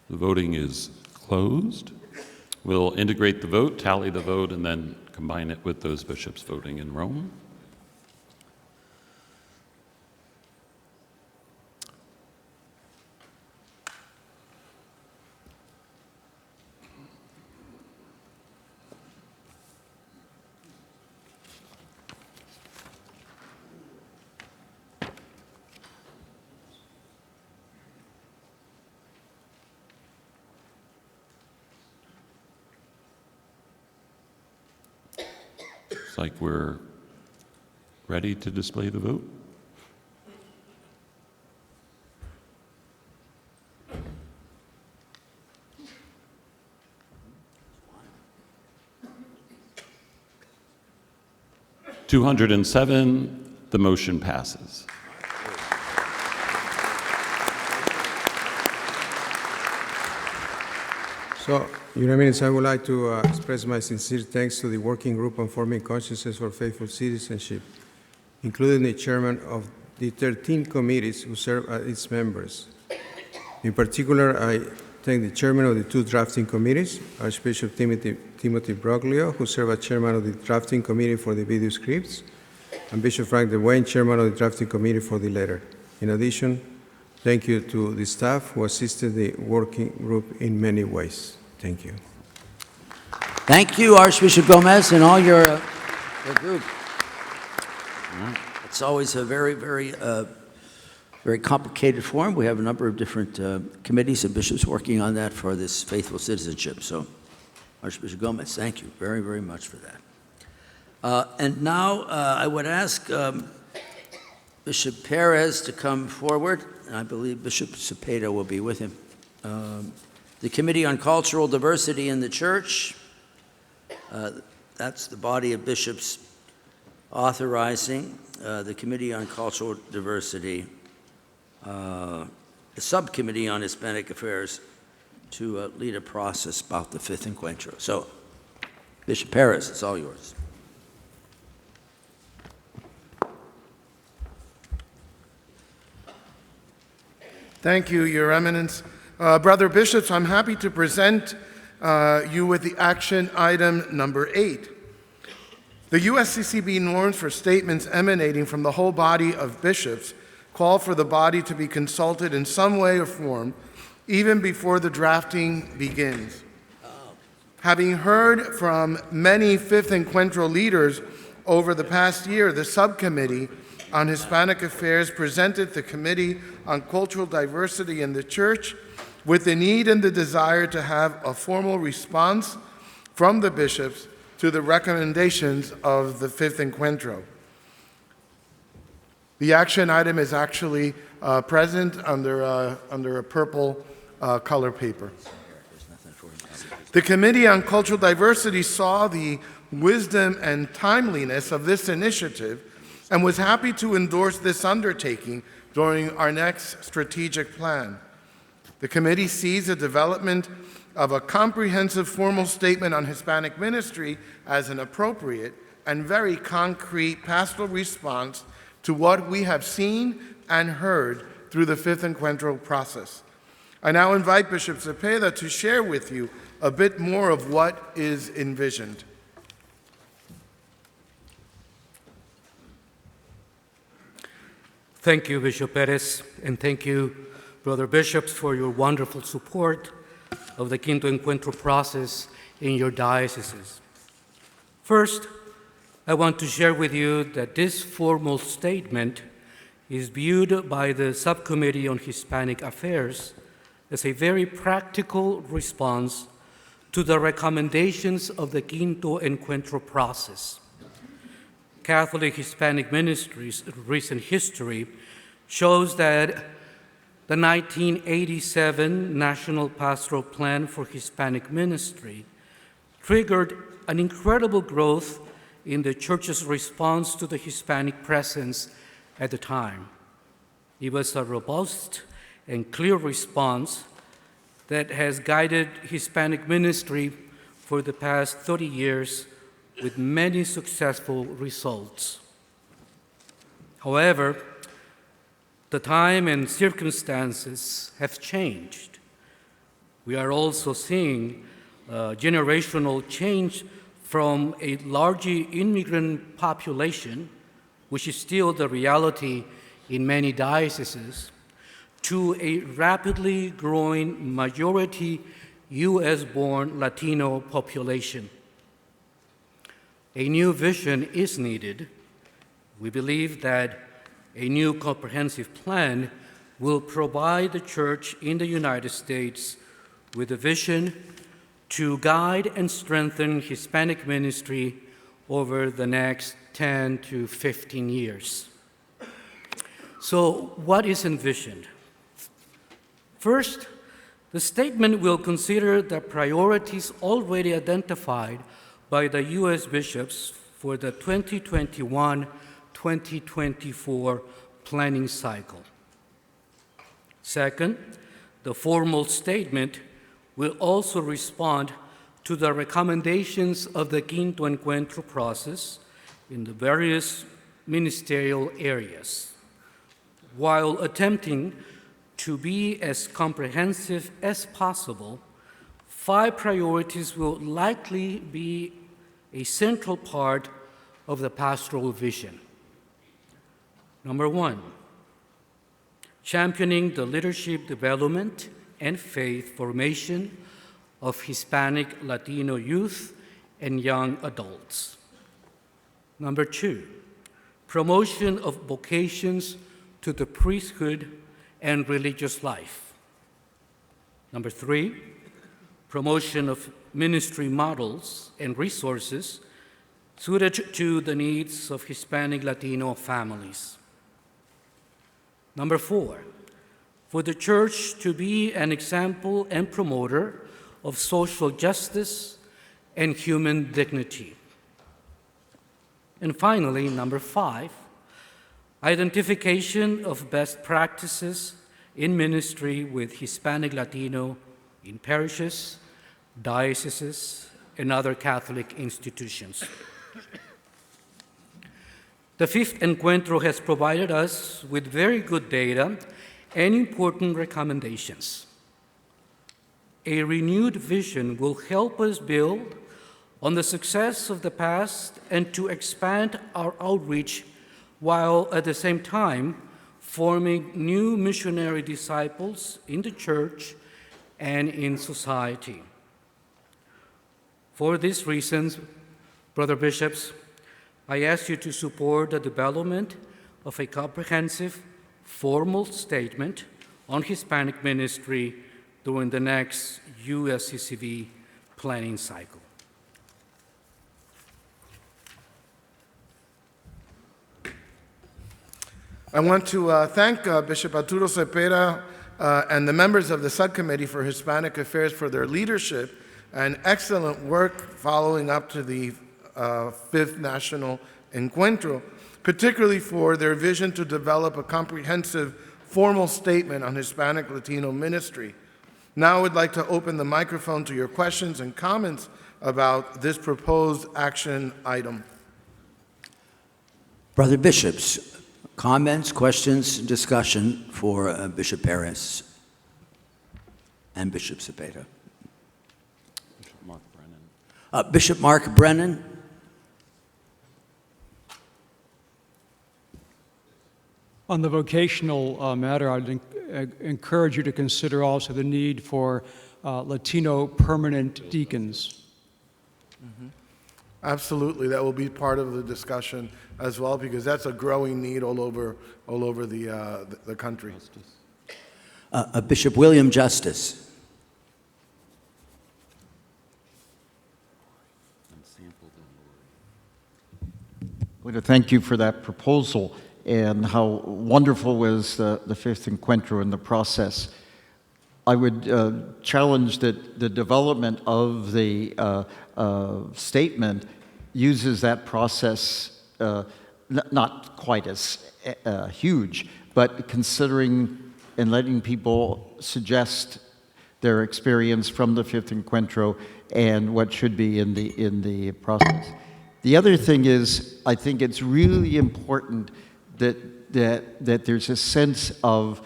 The voting is closed. We'll integrate the vote, tally the vote, and then combine it with those bishops voting in Rome. Looks like we're ready to display the vote. "207, the motion passes. So, Your Eminence, I would like to express my sincere thanks to the Working Group on Forming Consciences for Faithful Citizenship, including the chairman of the 13 committees who serve as its members. In particular, I thank the chairman of the 2 drafting committees, Archbishop Timothy Broglio, who served as chairman of the drafting committee for the video scripts, and Bishop Frank DeWayne, chairman of the drafting committee for the letter. In addition, thank you to the staff who assisted the working group in many ways. Thank you. Thank you, Archbishop Gomez, and all your group. It's always a very, very complicated form. We have a number of different committees and bishops working on that for this faithful citizenship. So, Archbishop Gomez, thank you very, very much for that. And now I would ask Bishop Perez to come forward, and I believe Bishop Cepeda will be with him. The Committee on Cultural Diversity in the Church, that's the body of bishops authorizing the Committee on Cultural Diversity, the Subcommittee on Hispanic Affairs, to lead a process about the 5th Encuentro. So, Bishop Perez, it's all yours. Thank you, Your Eminence. Brother Bishops, I'm happy to present you with the action item number 8. The USCCB norms for statements emanating from the whole body of bishops call for the body to be consulted in some way or form even before the drafting begins. Having heard from many 5th Encuentro leaders Over the past year, the Subcommittee on Hispanic Affairs presented the Committee on Cultural Diversity in the Church with the need and the desire to have a formal response from the bishops to the recommendations of the Fifth Encuentro. The action item is actually present under a purple color paper. The Committee on Cultural Diversity saw the wisdom and timeliness of this initiative and was happy to endorse this undertaking during our next strategic plan. The committee sees the development of a comprehensive formal statement on Hispanic ministry as an appropriate and very concrete pastoral response to what we have seen and heard through the Fifth Encuentro process. I now invite Bishop Cepeda to share with you a bit more of what is envisioned. Thank you, Bishop Perez, and thank you, Brother Bishops, for your wonderful support of the Quinto Encuentro process in your dioceses. First, I want to share with you that this formal statement is viewed by the Subcommittee on Hispanic Affairs as a very practical response to the recommendations of the Quinto Encuentro process. Catholic Hispanic Ministry's recent history shows that the 1987 National Pastoral Plan for Hispanic Ministry triggered an incredible growth in the Church's response to the Hispanic presence at the time. It was a robust and clear response that has guided Hispanic ministry for the past 30 years with many successful results. However, the time and circumstances have changed. We are also seeing generational change from a largely immigrant population, which is still the reality in many dioceses, to a rapidly growing majority U.S.-born Latino population. A new vision is needed. We believe that a new comprehensive plan will provide the Church in the United States with a vision to guide and strengthen Hispanic ministry over the next 10 to 15 years. So, what is envisioned? First, the statement will consider the priorities already identified by the U.S. bishops for the 2021-2024 planning cycle. Second, the formal statement will also respond to the recommendations of the Quinto Encuentro process in the various ministerial areas, while attempting to be as comprehensive as possible. 5 priorities will likely be a central part of the pastoral vision. Number 1, championing the leadership development and faith formation of Hispanic Latino youth and young adults. Number 2, promotion of vocations to the priesthood and religious life. Number 3, promotion of ministry models and resources suited to the needs of Hispanic Latino families. Number 4, for the Church to be an example and promoter of social justice and human dignity. And finally, number 5, identification of best practices in ministry with Hispanic Latino in parishes, dioceses, and other Catholic institutions. The Fifth Encuentro has provided us with very good data and important recommendations. A renewed vision will help us build on the success of the past and to expand our outreach while at the same time forming new missionary disciples in the Church and in society. For these reasons, Brother Bishops, I ask you to support the development of a comprehensive, formal statement on Hispanic ministry during the next USCCB planning cycle. I want to thank Bishop Arturo Cepeda and the members of the Subcommittee for Hispanic Affairs for their leadership and excellent work following up to the 5th National Encuentro, particularly for their vision to develop a comprehensive formal statement on Hispanic Latino ministry. Now I would like to open the microphone to your questions and comments about this proposed action item. Brother Bishops, comments, questions, discussion for Bishop Perez and Bishop Cepeda. Bishop Mark Brennan. Bishop Mark Brennan. On the vocational matter, I'd encourage you to consider also the need for Latino permanent deacons. Mm-hmm. Absolutely, that will be part of the discussion as well, because that's a growing need all over the country. Bishop William Justice. I want to thank you for that proposal and how wonderful was the 5th Encuentro in the process. I would challenge that the development of the statement uses that process, not quite as huge, but considering and letting people suggest their experience from the 5th Encuentro and what should be in the process. The other thing is, I think it's really important that there's a sense of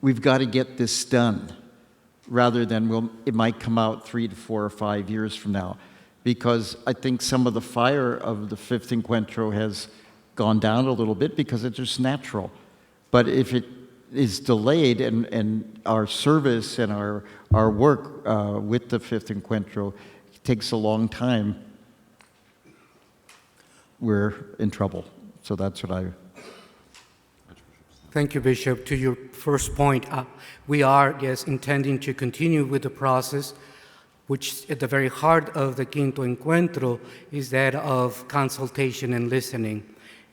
we've got to get this done, rather than it might come out 3 to 4 or 5 years from now, because I think some of the fire of the 5th Encuentro has gone down a little bit because it's just natural. But if it is delayed and our service and our work with the 5th Encuentro takes a long time, we're in trouble. So that's what I... Thank you, Bishop. To your first point, we are, yes, intending to continue with the process, which at the very heart of the Quinto Encuentro is that of consultation and listening.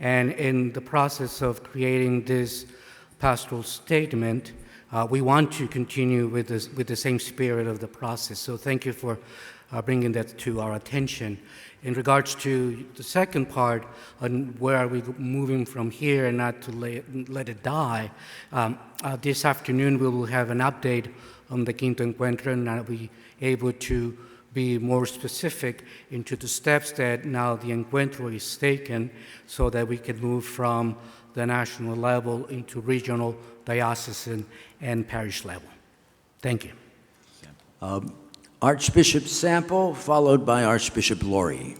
And in the process of creating this pastoral statement, we want to continue with the same spirit of the process. So thank you for bringing that to our attention. In regards to the second part, on where are we moving from here and not to let it die, this afternoon we will have an update on the Quinto Encuentro, and I'll be able to be more specific into the steps that now the Encuentro is taken so that we can move from the national level into regional, diocesan, and parish level. Thank you. Archbishop Sample, followed by Archbishop Laurie.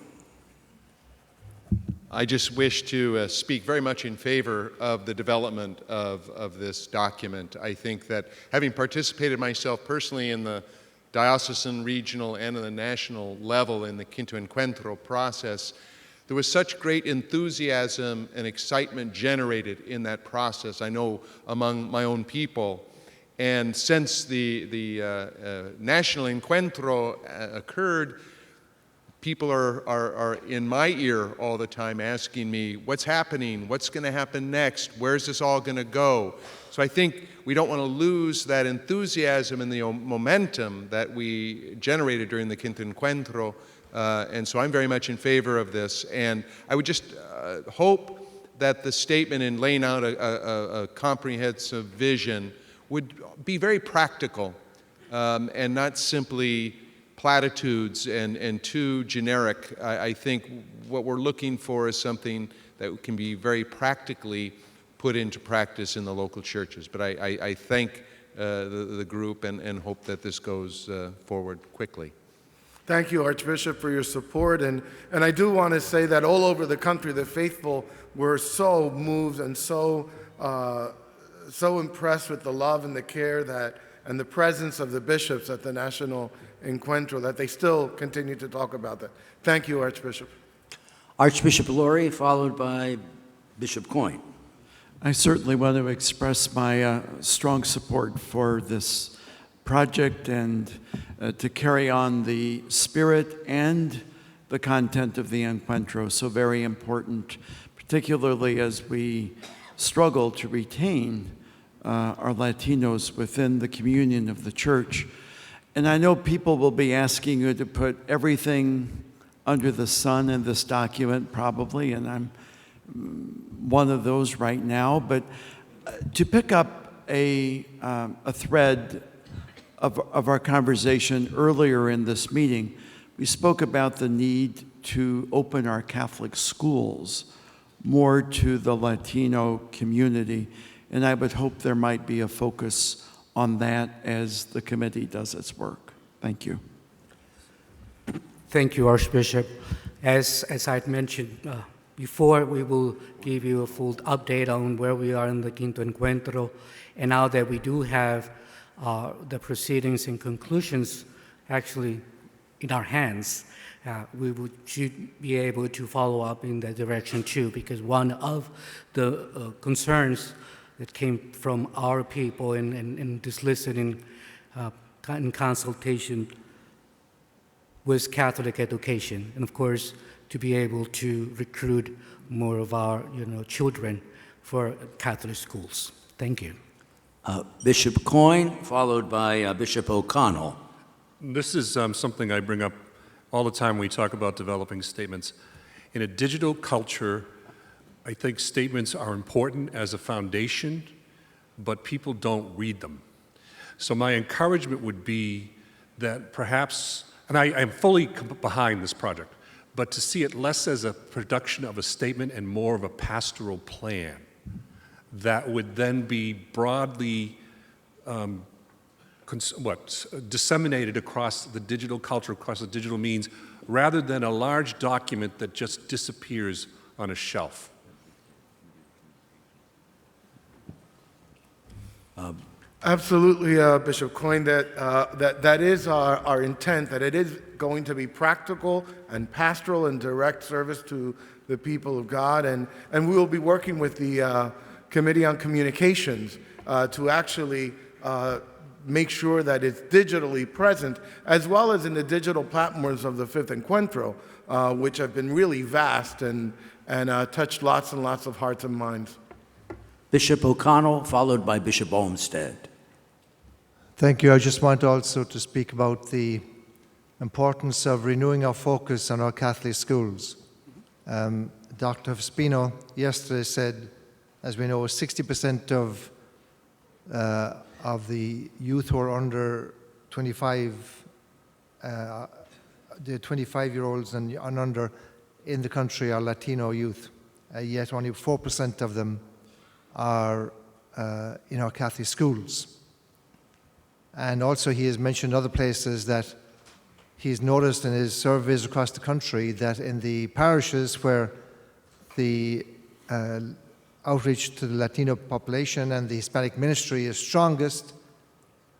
I just wish to speak very much in favor of the development of this document. I think that having participated myself personally in the diocesan, regional, and in the national level in the Quinto Encuentro process, there was such great enthusiasm and excitement generated in that process, I know, among my own people. And since the National Encuentro occurred, people are in my ear all the time asking me, what's happening? What's going to happen next? Where's this all going to go? So I think we don't want to lose that enthusiasm and the momentum that we generated during the Quinto Encuentro. And so I'm very much in favor of this. And I would just hope that the statement in laying out a comprehensive vision would be very practical and not simply platitudes and too generic. I think what we're looking for is something that can be very practically put into practice in the local churches. But I thank the group and hope that this goes forward quickly. Thank you, Archbishop, for your support. And I do want to say that all over the country, the faithful were so moved and so impressed with the love and the care and the presence of the bishops at the National Encuentro that they still continue to talk about that. Thank you, Archbishop. Archbishop Laurie, followed by Bishop Coyne. I certainly want to express my strong support for this project and to carry on the spirit and the content of the Encuentro, so very important, particularly as we struggle to retain our Latinos within the communion of the church. And I know people will be asking you to put everything under the sun in this document, probably, and I'm one of those right now, but to pick up a thread of our conversation earlier in this meeting, we spoke about the need to open our Catholic schools more to the Latino community, and I would hope there might be a focus on that as the committee does its work. Thank you. Thank you, Archbishop. As I'd mentioned before, we will give you a full update on where we are in the Quinto Encuentro, and now that we do have the proceedings and conclusions actually in our hands, should be able to follow up in that direction too, because one of the concerns that came from our people in this listening and consultation was Catholic education, and of course, to be able to recruit more of our children for Catholic schools. Thank you. Bishop Coyne, followed by Bishop O'Connell. This is something I bring up all the time when we talk about developing statements. In a digital culture, I think statements are important as a foundation, but people don't read them. So my encouragement would be that perhaps, and I am fully behind this project, but to see it less as a production of a statement and more of a pastoral plan that would then be broadly disseminated across the digital culture, across the digital means, rather than a large document that just disappears on a shelf. Absolutely, Bishop Coyne, that is our intent, that it is going to be practical and pastoral and direct service to the people of God. And we will be working with the Committee on Communications to actually make sure that it's digitally present, as well as in the digital platforms of the Fifth Encuentro, which have been really vast and touched lots and lots of hearts and minds. Bishop O'Connell, followed by Bishop Olmsted. Thank you. I just want also to speak about the importance of renewing our focus on our Catholic schools. Dr. Spino yesterday said, as we know, 60% of the youth who are under 25, the 25-year-olds and under in the country are Latino youth, yet only 4% of them are in our Catholic schools. And also he has mentioned other places that he's noticed in his surveys across the country that in the parishes where the outreach to the Latino population and the Hispanic ministry is strongest,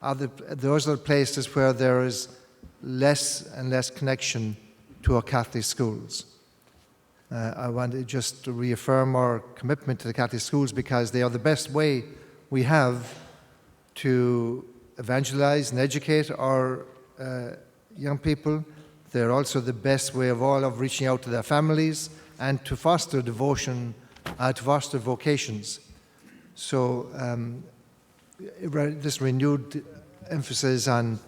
those are the places where there is less and less connection to our Catholic schools. I want to just reaffirm our commitment to the Catholic schools because they are the best way we have to evangelize and educate our young people. They're also the best way of all of reaching out to their families and to foster devotion, to foster vocations. So this renewed emphasis on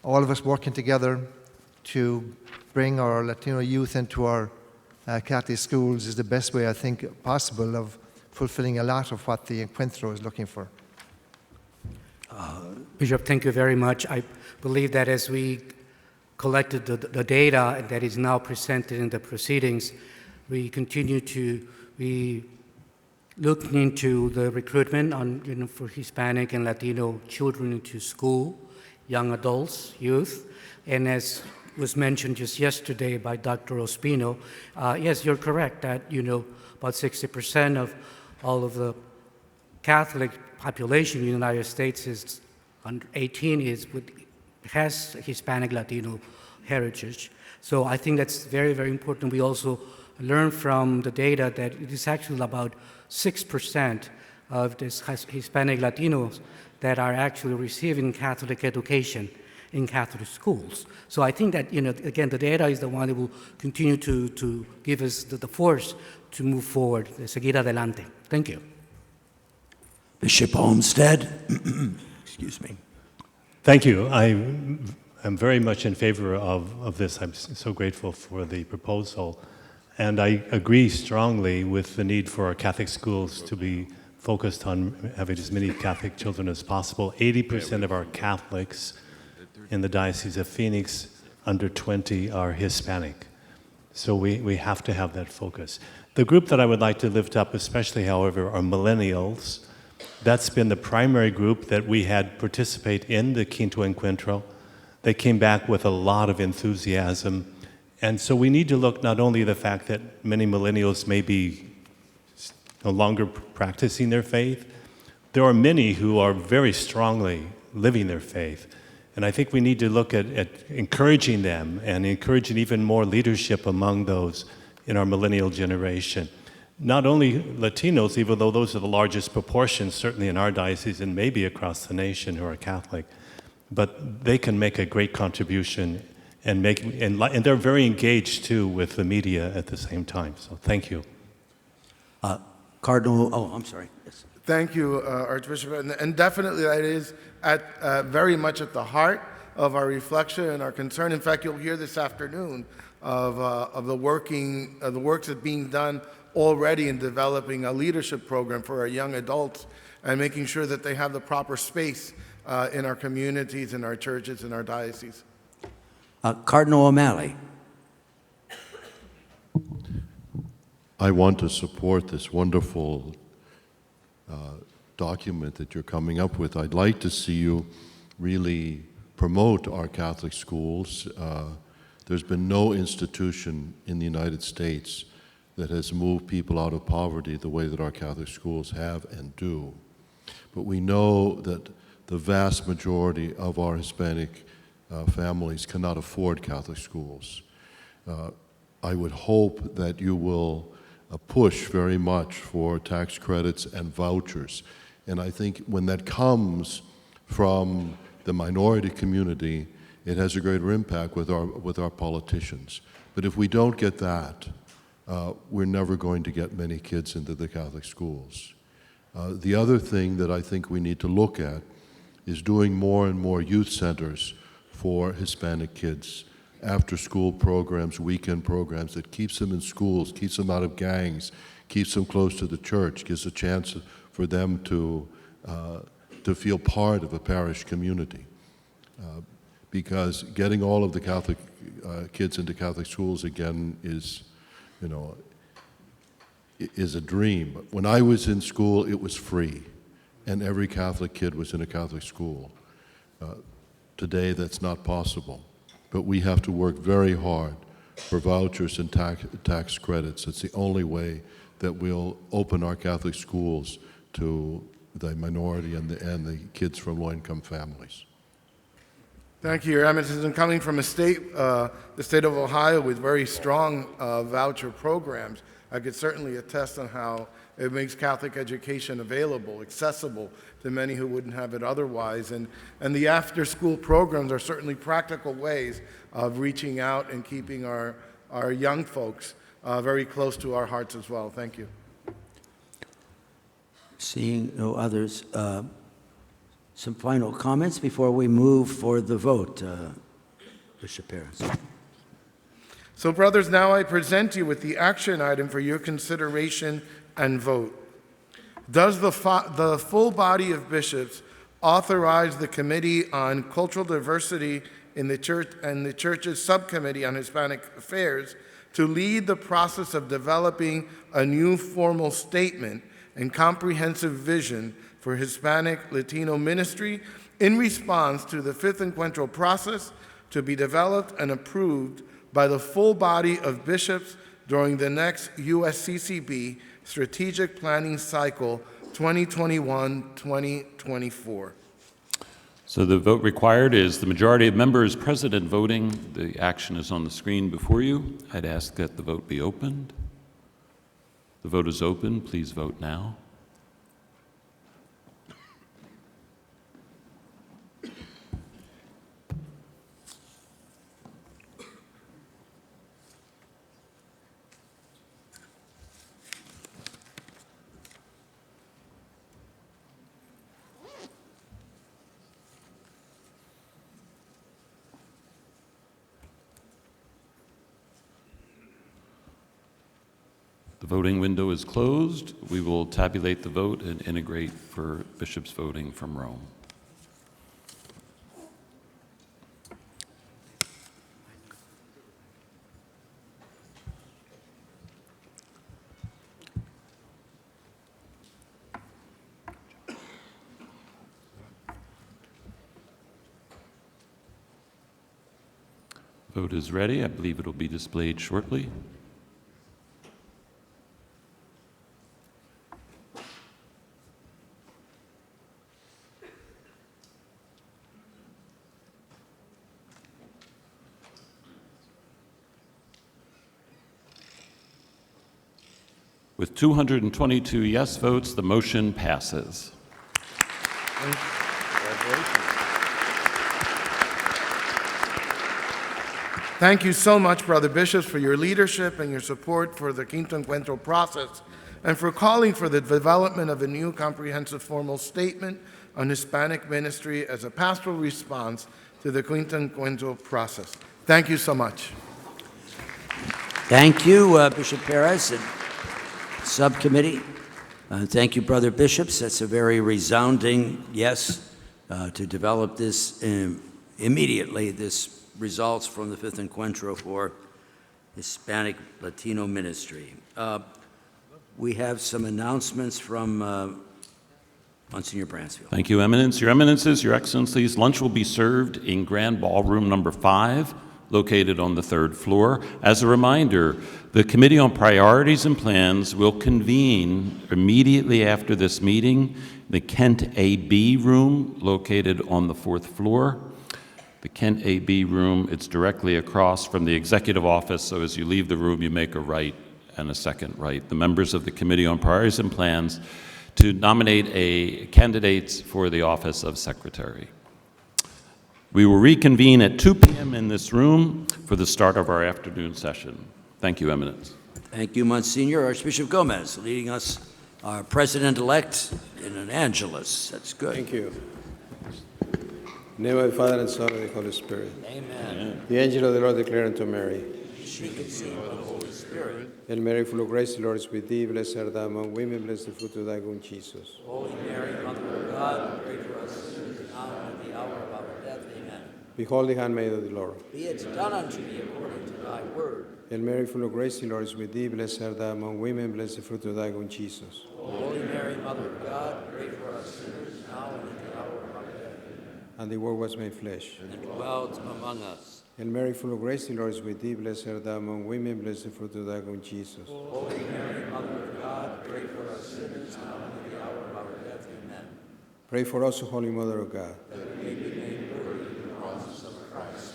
all of us working together to bring our Latino youth into our Catholic schools is the best way, I think, possible of fulfilling a lot of what the Encuentro is looking for. Bishop, thank you very much. I believe that as we collected the data that is now presented in the proceedings, we continue to be looking into the recruitment on, for Hispanic and Latino children into school, young adults, youth, and as was mentioned just yesterday by Dr. Ospino, yes, you're correct that, about 60% of all of the Catholic population in the United States is under 18 has Hispanic Latino heritage. So I think that's very, very important. We also learned from the data that it is actually about 6% of this Hispanic Latinos that are actually receiving Catholic education in Catholic schools. So I think that, again, the data is the one that will continue to give us the force to move forward, de seguir adelante. Thank you. Bishop Olmsted. Excuse me. Thank you. I'm very much in favor of this. I'm so grateful for the proposal. And I agree strongly with the need for our Catholic schools to be focused on having as many Catholic children as possible. 80% of our Catholics in the Diocese of Phoenix under 20 are Hispanic. So we have to have that focus. The group that I would like to lift up especially, however, are millennials. That's been the primary group that we had participate in the Quinto Encuentro. They came back with a lot of enthusiasm. And so we need to look not only at the fact that many millennials may be no longer practicing their faith, there are many who are very strongly living their faith. And I think we need to look at encouraging them and encouraging even more leadership among those in our millennial generation. Not only Latinos, even though those are the largest proportions, certainly in our diocese and maybe across the nation who are Catholic, but they can make a great contribution and they're very engaged too with the media at the same time. So thank you. I'm sorry. Yes. Thank you, Archbishop. And definitely that is very much at the heart of our reflection and our concern. In fact, you'll hear this afternoon of the works that's being done already in developing a leadership program for our young adults and making sure that they have the proper space in our communities, in our churches, in our dioceses. Cardinal O'Malley. I want to support this wonderful document that you're coming up with. I'd like to see you really promote our Catholic schools. There's been no institution in the United States that has moved people out of poverty the way that our Catholic schools have and do. But we know that the vast majority of our Hispanic families cannot afford Catholic schools. I would hope that you will push very much for tax credits and vouchers. And I think when that comes from the minority community, it has a greater impact with our politicians. But if we don't get that, we're never going to get many kids into the Catholic schools. The other thing that I think we need to look at is doing more and more youth centers for Hispanic kids, after-school programs, weekend programs that keeps them in schools, keeps them out of gangs, keeps them close to the church, gives a chance for them to feel part of a parish community. Because getting all of the Catholic kids into Catholic schools again is a dream. When I was in school, it was free, and every Catholic kid was in a Catholic school. Today, that's not possible. But we have to work very hard for vouchers and tax credits. It's the only way that we'll open our Catholic schools to the minority and the kids from low-income families. Thank you, Your Eminence. And coming from the state of Ohio with very strong voucher programs, I could certainly attest on how it makes Catholic education available, accessible to many who wouldn't have it otherwise. And the after-school programs are certainly practical ways of reaching out and keeping our young folks very close to our hearts as well. Thank you. Seeing no others, some final comments before we move for the vote, Bishop Harris. So, brothers, now I present you with the action item for your consideration and vote. Does the full body of bishops authorize the Committee on Cultural Diversity in the Church and the Church's Subcommittee on Hispanic Affairs to lead the process of developing a new formal statement and comprehensive vision for Hispanic Latino ministry in response to the Fifth Encuentro process to be developed and approved by the full body of bishops during the next USCCB Strategic Planning Cycle 2021-2024? So the vote required is the majority of members present and voting. The action is on the screen before you. I'd ask that the vote be opened. The vote is open. Please vote now. The voting window is closed. We will tabulate the vote and integrate for bishops voting from Rome. Vote is ready. I believe it will be displayed shortly. With 222 yes votes, the motion passes. Thank you so much, Brother Bishops, for your leadership and your support for the Quinto Encuentro process, and for calling for the development of a new comprehensive formal statement on Hispanic ministry as a pastoral response to the Quinto Encuentro process. Thank you so much. Thank you, Bishop Perez and subcommittee. Thank you, Brother Bishops. That's a very resounding yes to develop this immediately. This results from the Fifth Encuentro for Hispanic Latino ministry. We have some announcements from Monsignor Bransfield. Thank you, Eminence. Your Eminences, Your Excellencies, lunch will be served in Grand Ballroom number 5, located on the 3rd floor. As a reminder, the Committee on Priorities and Plans will convene immediately after this meeting, the Kent AB room, located on the 4th floor. The Kent AB room, it's directly across from the executive office, so as you leave the room, you make a right and a second right. The members of the Committee on Priorities and Plans to nominate candidates for the office of Secretary. We will reconvene at 2 p.m. in this room for the start of our afternoon session. Thank you, Eminence. Thank you, Monsignor. Archbishop Gomez leading us, our President-elect in an Angelus. That's good. Thank you. In the name of the Father, and Son, and the Holy Spirit. Amen. The angel of the Lord declared unto Mary, She conceived by the Holy Spirit. Hail Mary, full of grace, the Lord is with thee. Blessed art thou among women, blessed the fruit of thy womb, Jesus. Holy Mary, Mother of God, pray for us sinners now and at the hour of our death. Amen. Behold the handmaid of the Lord. Be it done unto me according to thy word. Hail Mary, full of grace, the Lord is with thee. Blessed art thou among women, blessed the fruit of thy womb, Jesus. Holy Mary, Mother of God, pray for us sinners now and at the hour of our death. And the Word was made flesh. And dwelt among us. Hail Mary, full of grace, the Lord is with thee. Blessed art thou among women, blessed the fruit of thy womb, Jesus. Holy Mary, Mother of God, pray for us sinners now and at the hour of our death. Amen. Pray for us, O Holy Mother of God. That we may be made worthy of the promises of Christ.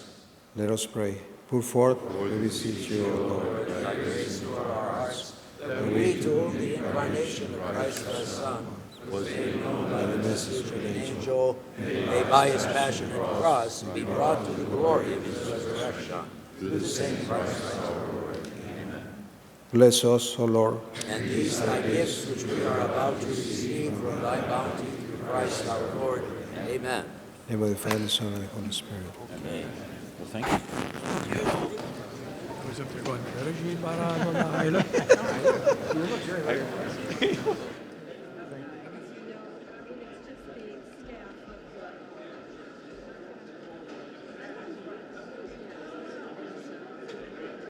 Let us pray. Put forth, we beseech you, O Lord. Thy grace to our hearts, that we, to whom the incarnation of Christ thy Son was made known by the message of an angel, may by his passion and cross be brought to the glory of his resurrection. Through the same Christ our Lord. Amen. Bless us, O Lord. And these thy gifts which we are about to receive from thy bounty through Christ our Lord. Amen. In the name of the Father, the Son, and the Holy Spirit. Amen. Well, thank you. Was up there going, liturgy,